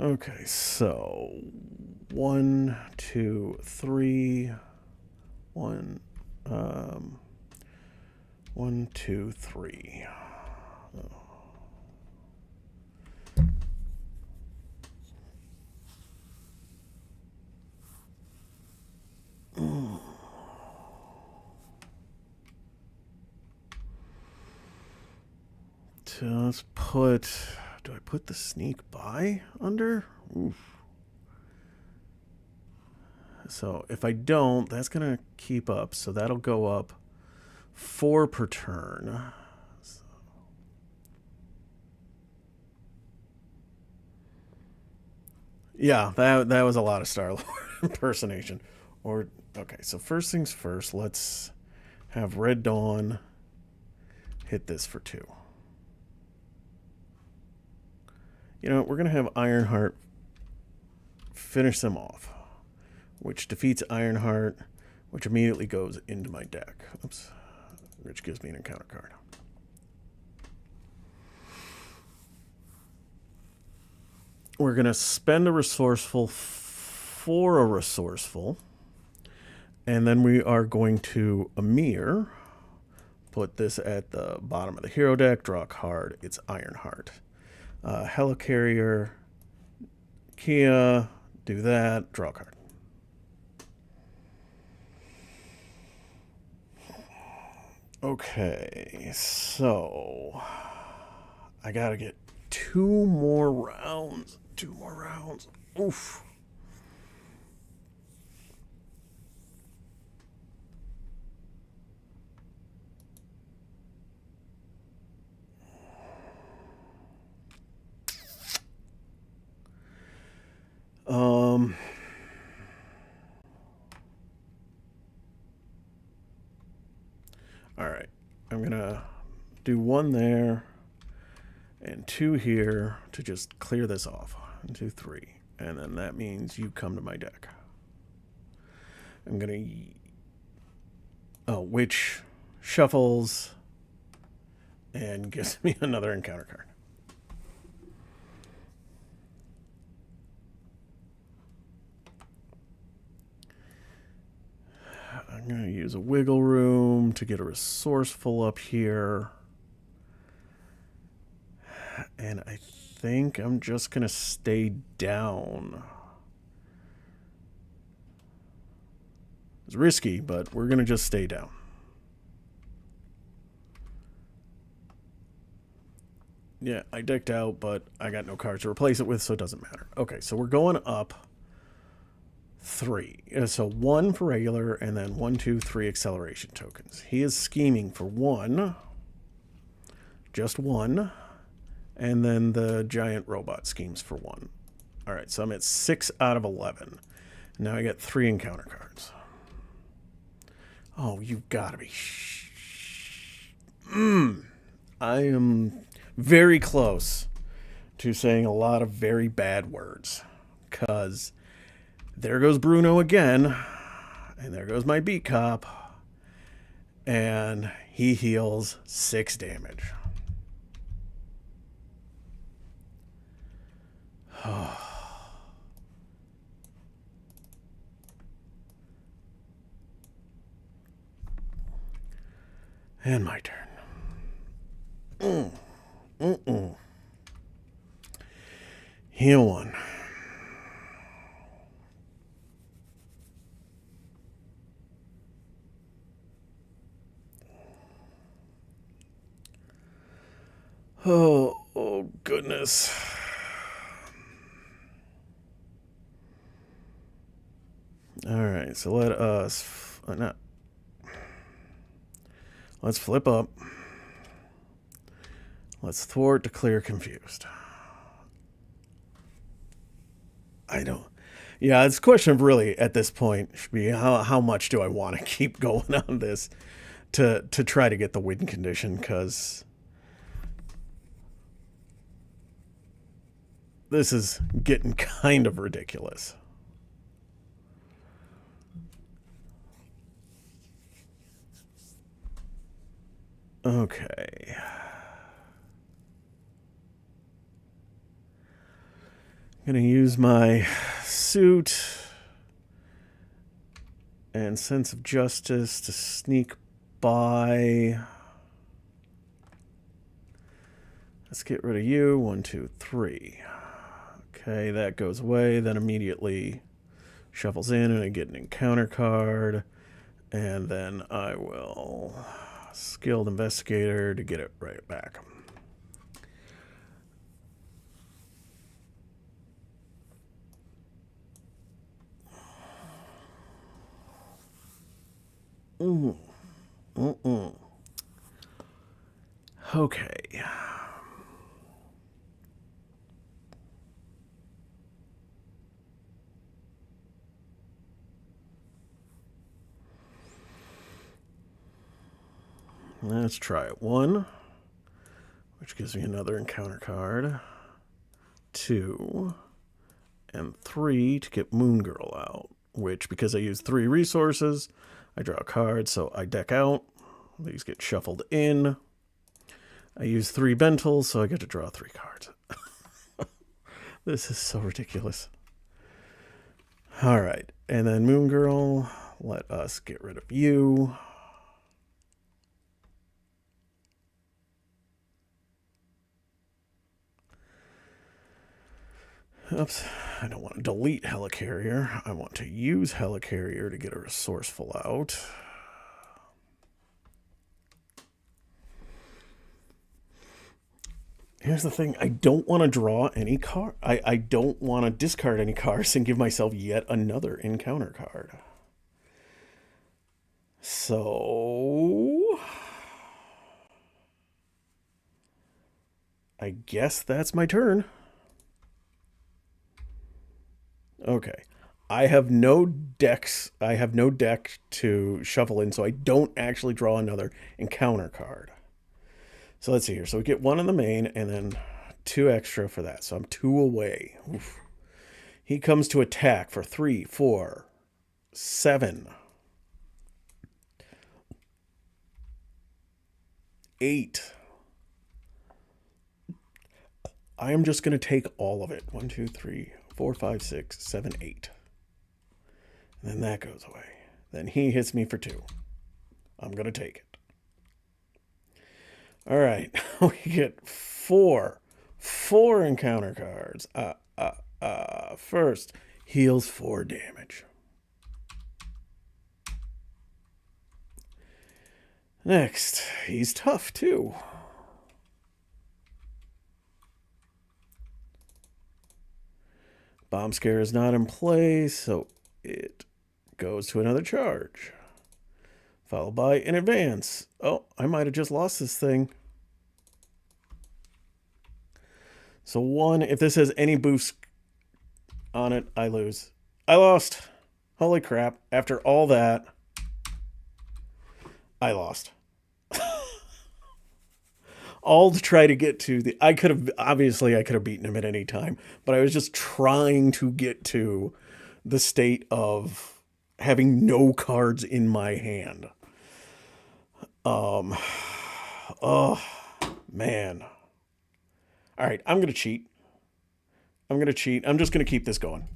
Okay, so 1, 2, 3. 1, 1, 2, 3. So let's put. Do I put the sneak by under? Oof. So if I don't, that's gonna keep up. So that'll go up 4 per turn. So. Yeah, that was a lot of Star-Lord impersonation. Or okay, so first things first, let's have Red Dawn hit this for 2. You know, we're gonna have Ironheart finish them off, which defeats Ironheart, which immediately goes into my deck. Oops, which gives me an encounter card. We're gonna spend a resourceful for a resourceful, and then we are going to Amir, put this at the bottom of the hero deck, draw a card. It's Ironheart. Helicarrier, Kia, do that, draw a card. Okay, so I gotta get 2 more rounds. 2 more rounds. Oof. All right, I'm gonna do 1 there and 2 here to just clear this off. 1, 2, 3, and then that means you come to my deck. I'm gonna, which shuffles and gives me another encounter card. I'm going to use a wiggle room to get a resourceful up here. And I think I'm just going to stay down. It's risky, but we're going to just stay down. Yeah, I decked out, but I got no cards to replace it with, so it doesn't matter. Okay, so we're going up 3. So 1 for regular, and then 1, 2, 3 acceleration tokens. He is scheming for 1. Just 1. And then the giant robot schemes for 1. All right, so I'm at 6 out of 11. Now I get 3 encounter cards. Oh, you've got to be... I am very close to saying a lot of very bad words. Because there goes Bruno again. And there goes my beat cop. And he heals 6 damage. And my turn. Heal 1. Oh goodness. All right, so let us let's flip up. Let's thwart to clear confused. I don't. Yeah, it's a question of really at this point should be how much do I want to keep going on this? to try to get the win condition, because this is getting kind of ridiculous. Okay. I'm going to use my suit and sense of justice to sneak by. Let's get rid of you. 1, 2, 3. Okay, that goes away. Then immediately shuffles in and I get an encounter card. And then I will skilled investigator to get it right back. Okay. Let's try it. 1, which gives me another encounter card. 2, and 3 to get Moon Girl out, which, because I use 3 resources, I draw a card, so I deck out. These get shuffled in. I use 3 Bentals, so I get to draw 3 cards. This is so ridiculous. All right, and then Moon Girl, let us get rid of you. Oops, I don't want to delete Helicarrier. I want to use Helicarrier to get a resourceful out. Here's the thing. I don't want to draw any card. I don't want to discard any cards and give myself yet another encounter card. So I guess that's my turn. Okay. I have no decks. I have no deck to shuffle in, so I don't actually draw another encounter card. So let's see here. So we get 1 in the main and then 2 extra for that. So I'm 2 away. Oof. He comes to attack for 3, 4, 7, 8. I am just going to take all of it. 1, 2, 3, 4, 5, 6, 7, 8. And then that goes away. Then he hits me for 2. I'm going to take it. All right. We get 4 encounter cards. First, heals 4 damage. Next, he's tough too. Bomb Scare is not in play, so it goes to another charge. Followed by an advance. Oh, I might have just lost this thing. So 1, if this has any boost on it, I lose. I lost. Holy crap. After all that, I lost. All to try to get to the... I could have beaten him at any time, but I was just trying to get to the state of having no cards in my hand. Oh, man. All right, I'm going to cheat. I'm just going to keep this going.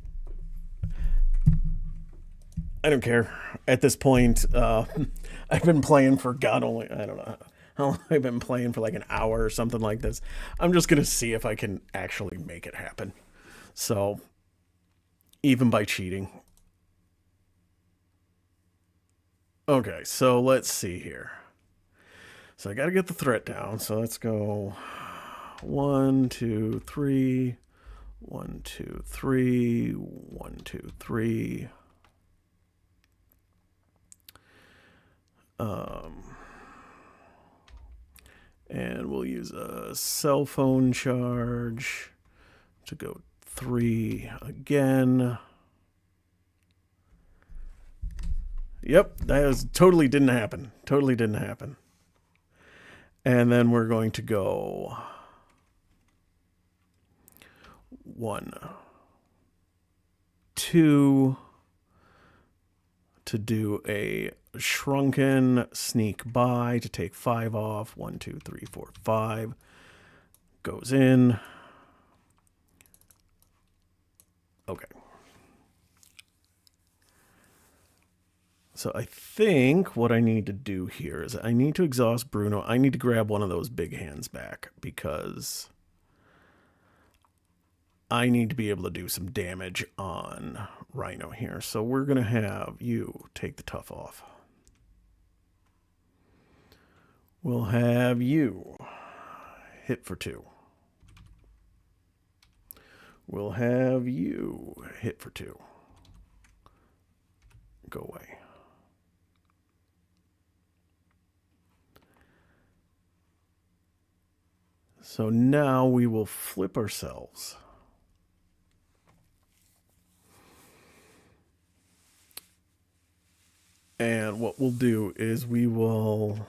I don't care. At this point, I've been playing for God only... I don't know how long I've been playing, for like an hour or something like this. I'm just going to see if I can actually make it happen. So, even by cheating. Okay, so let's see here. So I got to get the threat down. So let's go 1, 2, 3, 1, 2, 3, 1, 2, 3. And we'll use a cell phone charge to go 3 again. Yep, that was totally didn't happen. Totally didn't happen. And then we're going to go 1, 2 to do a shrunken sneak by to take 5 off. 1, 2, 3, 4, 5 goes in. Okay. So I think what I need to do here is I need to exhaust Bruno. I need to grab one of those big hands back because I need to be able to do some damage on Rhino here. So we're going to have you take the tough off. We'll have you hit for 2. We'll have you hit for 2. Go away. So now we will flip ourselves. And what we'll do is we will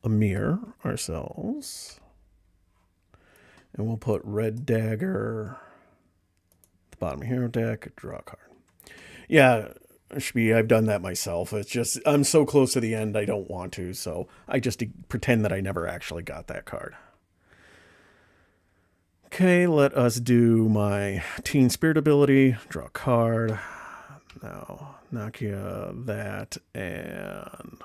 Amir ourselves. And we'll put Red Dagger at the bottom of hero deck, draw a card. Yeah, Shbee, I've done that myself. It's just, I'm so close to the end, I don't want to, so I just pretend that I never actually got that card. Okay, let us do my Teen Spirit ability. Draw a card. Now, Nakia, that, and...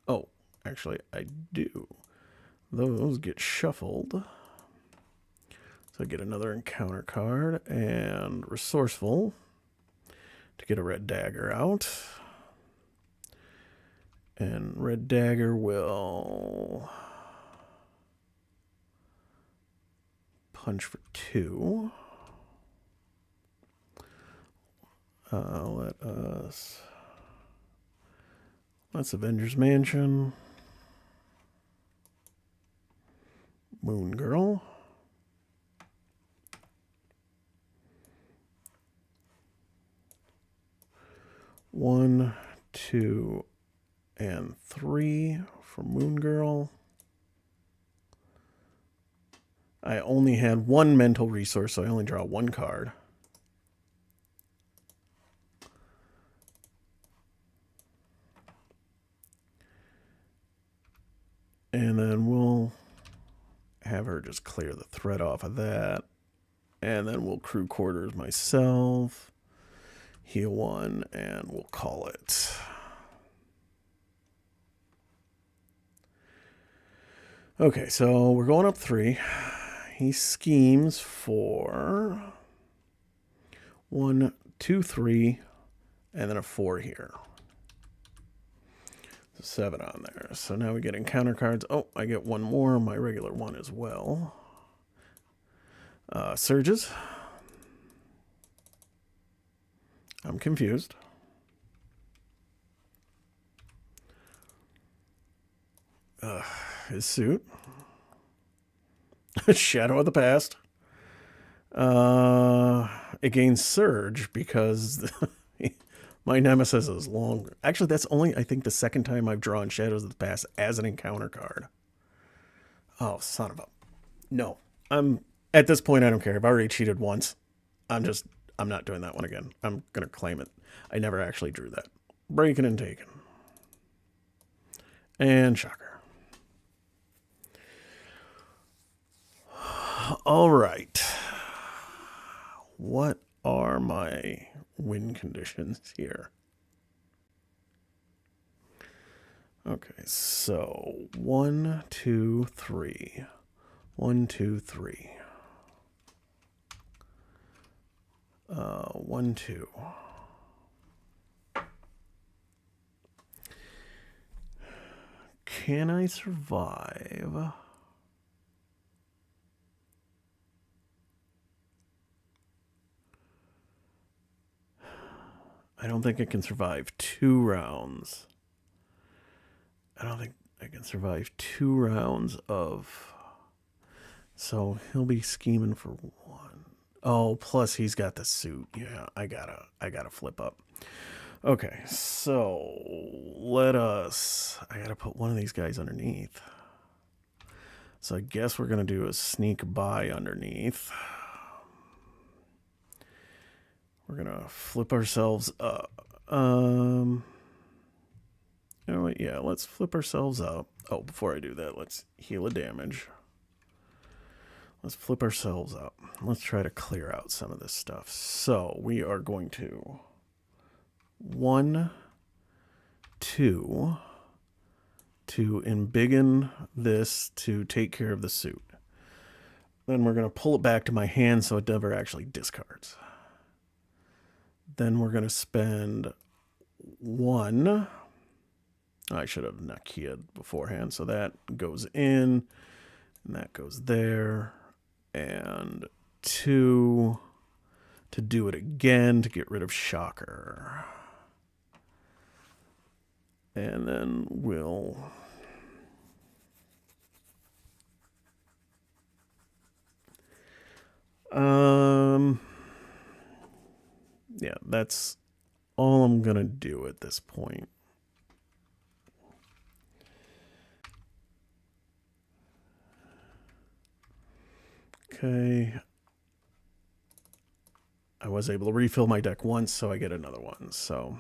Oh, actually, I do. Those get shuffled. So I get another encounter card, and Resourceful to get a Red Dagger out. And Red Dagger will... punch for 2. Let's Avengers Mansion. Moon Girl. One, 2, and 3 for Moon Girl. I only had 1 mental resource, so I only draw 1 card. And then we'll have her just clear the threat off of that. And then we'll crew quarters myself. Heal 1, and we'll call it. Okay, so we're going up 3. He schemes for 1, 2, 3, and then a 4 here. So 7 on there. So now we get encounter cards. Oh, I get 1 more, my regular 1 as well. Surges. I'm confused. His suit. Shadow of the Past. It gains Surge because my Nemesis is longer. Actually, that's only, I think, the second time I've drawn Shadows of the Past as an encounter card. Oh, son of a... No. At this point, I don't care. I've already cheated once. I'm not doing that one again. I'm going to claim it. I never actually drew that. Breaking and taken. And Shocker. All right. What are my win conditions here? Okay, so 1, 2, 3. 1, 2, 3. 1, 2. Can I survive? I don't think I can survive 2 rounds. I don't think I can survive 2 rounds of... So he'll be scheming for 1. Oh, plus he's got the suit. Yeah, I gotta flip up. Okay, so let us... I gotta put one of these guys underneath. So I guess we're gonna do a sneak by underneath. We're gonna flip ourselves up. You know what? Yeah, let's flip ourselves up. Oh, before I do that, let's heal a damage. Let's flip ourselves up. Let's try to clear out some of this stuff. So we are going to 1, 2 to embiggen this to take care of the suit. Then we're going to pull it back to my hand so it never actually discards. Then we're going to spend 1. I should have not keyed beforehand. So that goes in, and that goes there, and 2 to do it again to get rid of Shocker. And then we'll... yeah, that's all I'm gonna do at this point. Okay. I was able to refill my deck once, so I get another one. So,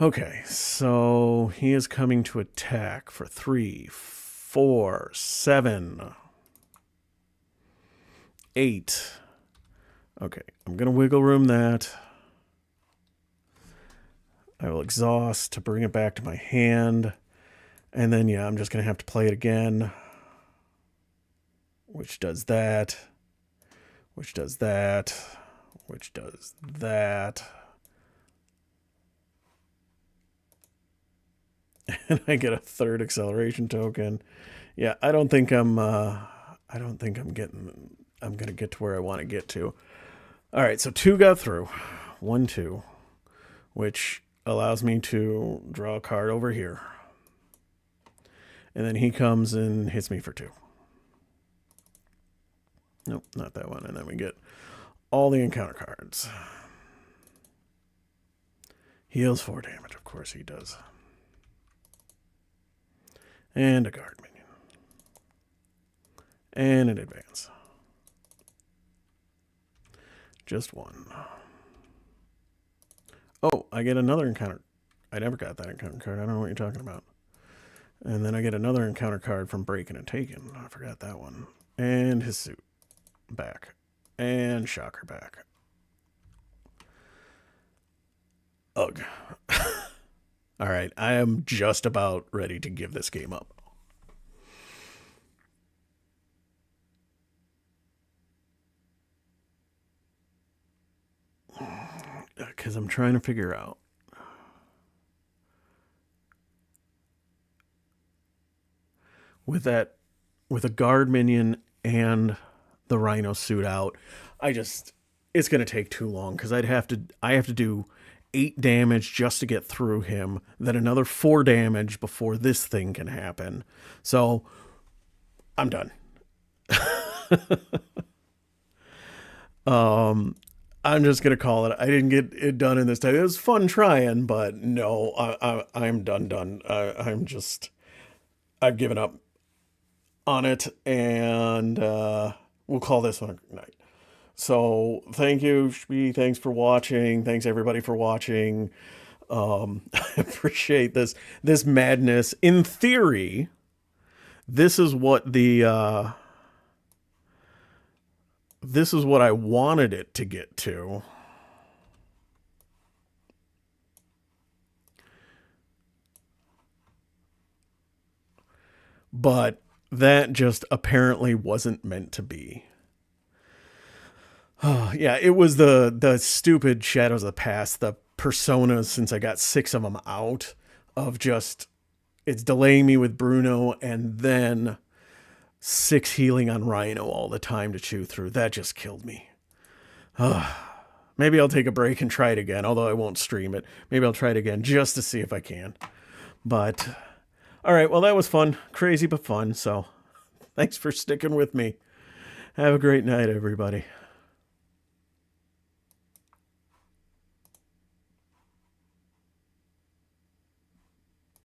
okay, so he is coming to attack for 3, 4, 7, 8. Okay, I'm going to wiggle room that. I will exhaust to bring it back to my hand. And then, yeah, I'm just going to have to play it again. Which does that. Which does that. Which does that. And I get a 3rd acceleration token. Yeah, I don't think I'm getting... I'm going to get to where I want to get to. All right, so 2 got through. 1, 2. Which allows me to draw a card over here. And then he comes and hits me for 2. Nope, not that one. And then we get all the encounter cards. Heals 4 damage. Of course he does. And a guard minion. And an advance. Just 1. Oh, I get another encounter. I never got that encounter card. I don't know what you're talking about. And then I get another encounter card from Breaking and Taken. I forgot that one. And his suit. Back. And Shocker back. Ugh. All right, I am just about ready to give this game up. Because I'm trying to figure out. With a guard minion and the Rhino suit out, it's going to take too long because I have to do 8 damage just to get through him, then another 4 damage before this thing can happen. So I'm done. I'm just going to call it. I didn't get it done in this time. It was fun trying, but no, I'm done. I've given up on it, and we'll call this one a night. So thank you, Shpee. Thanks for watching. Thanks everybody for watching. I appreciate this madness. In theory, this is what this is what I wanted it to get to. But that just apparently wasn't meant to be. Yeah, it was the stupid Shadows of the Past, the personas, since I got 6 of them out, of just, it's delaying me with Bruno and then 6 healing on Rhino all the time to chew through. That just killed me. Maybe I'll take a break and try it again, although I won't stream it. Maybe I'll try it again just to see if I can. But, all right, well, that was fun. Crazy but fun, so thanks for sticking with me. Have a great night, everybody.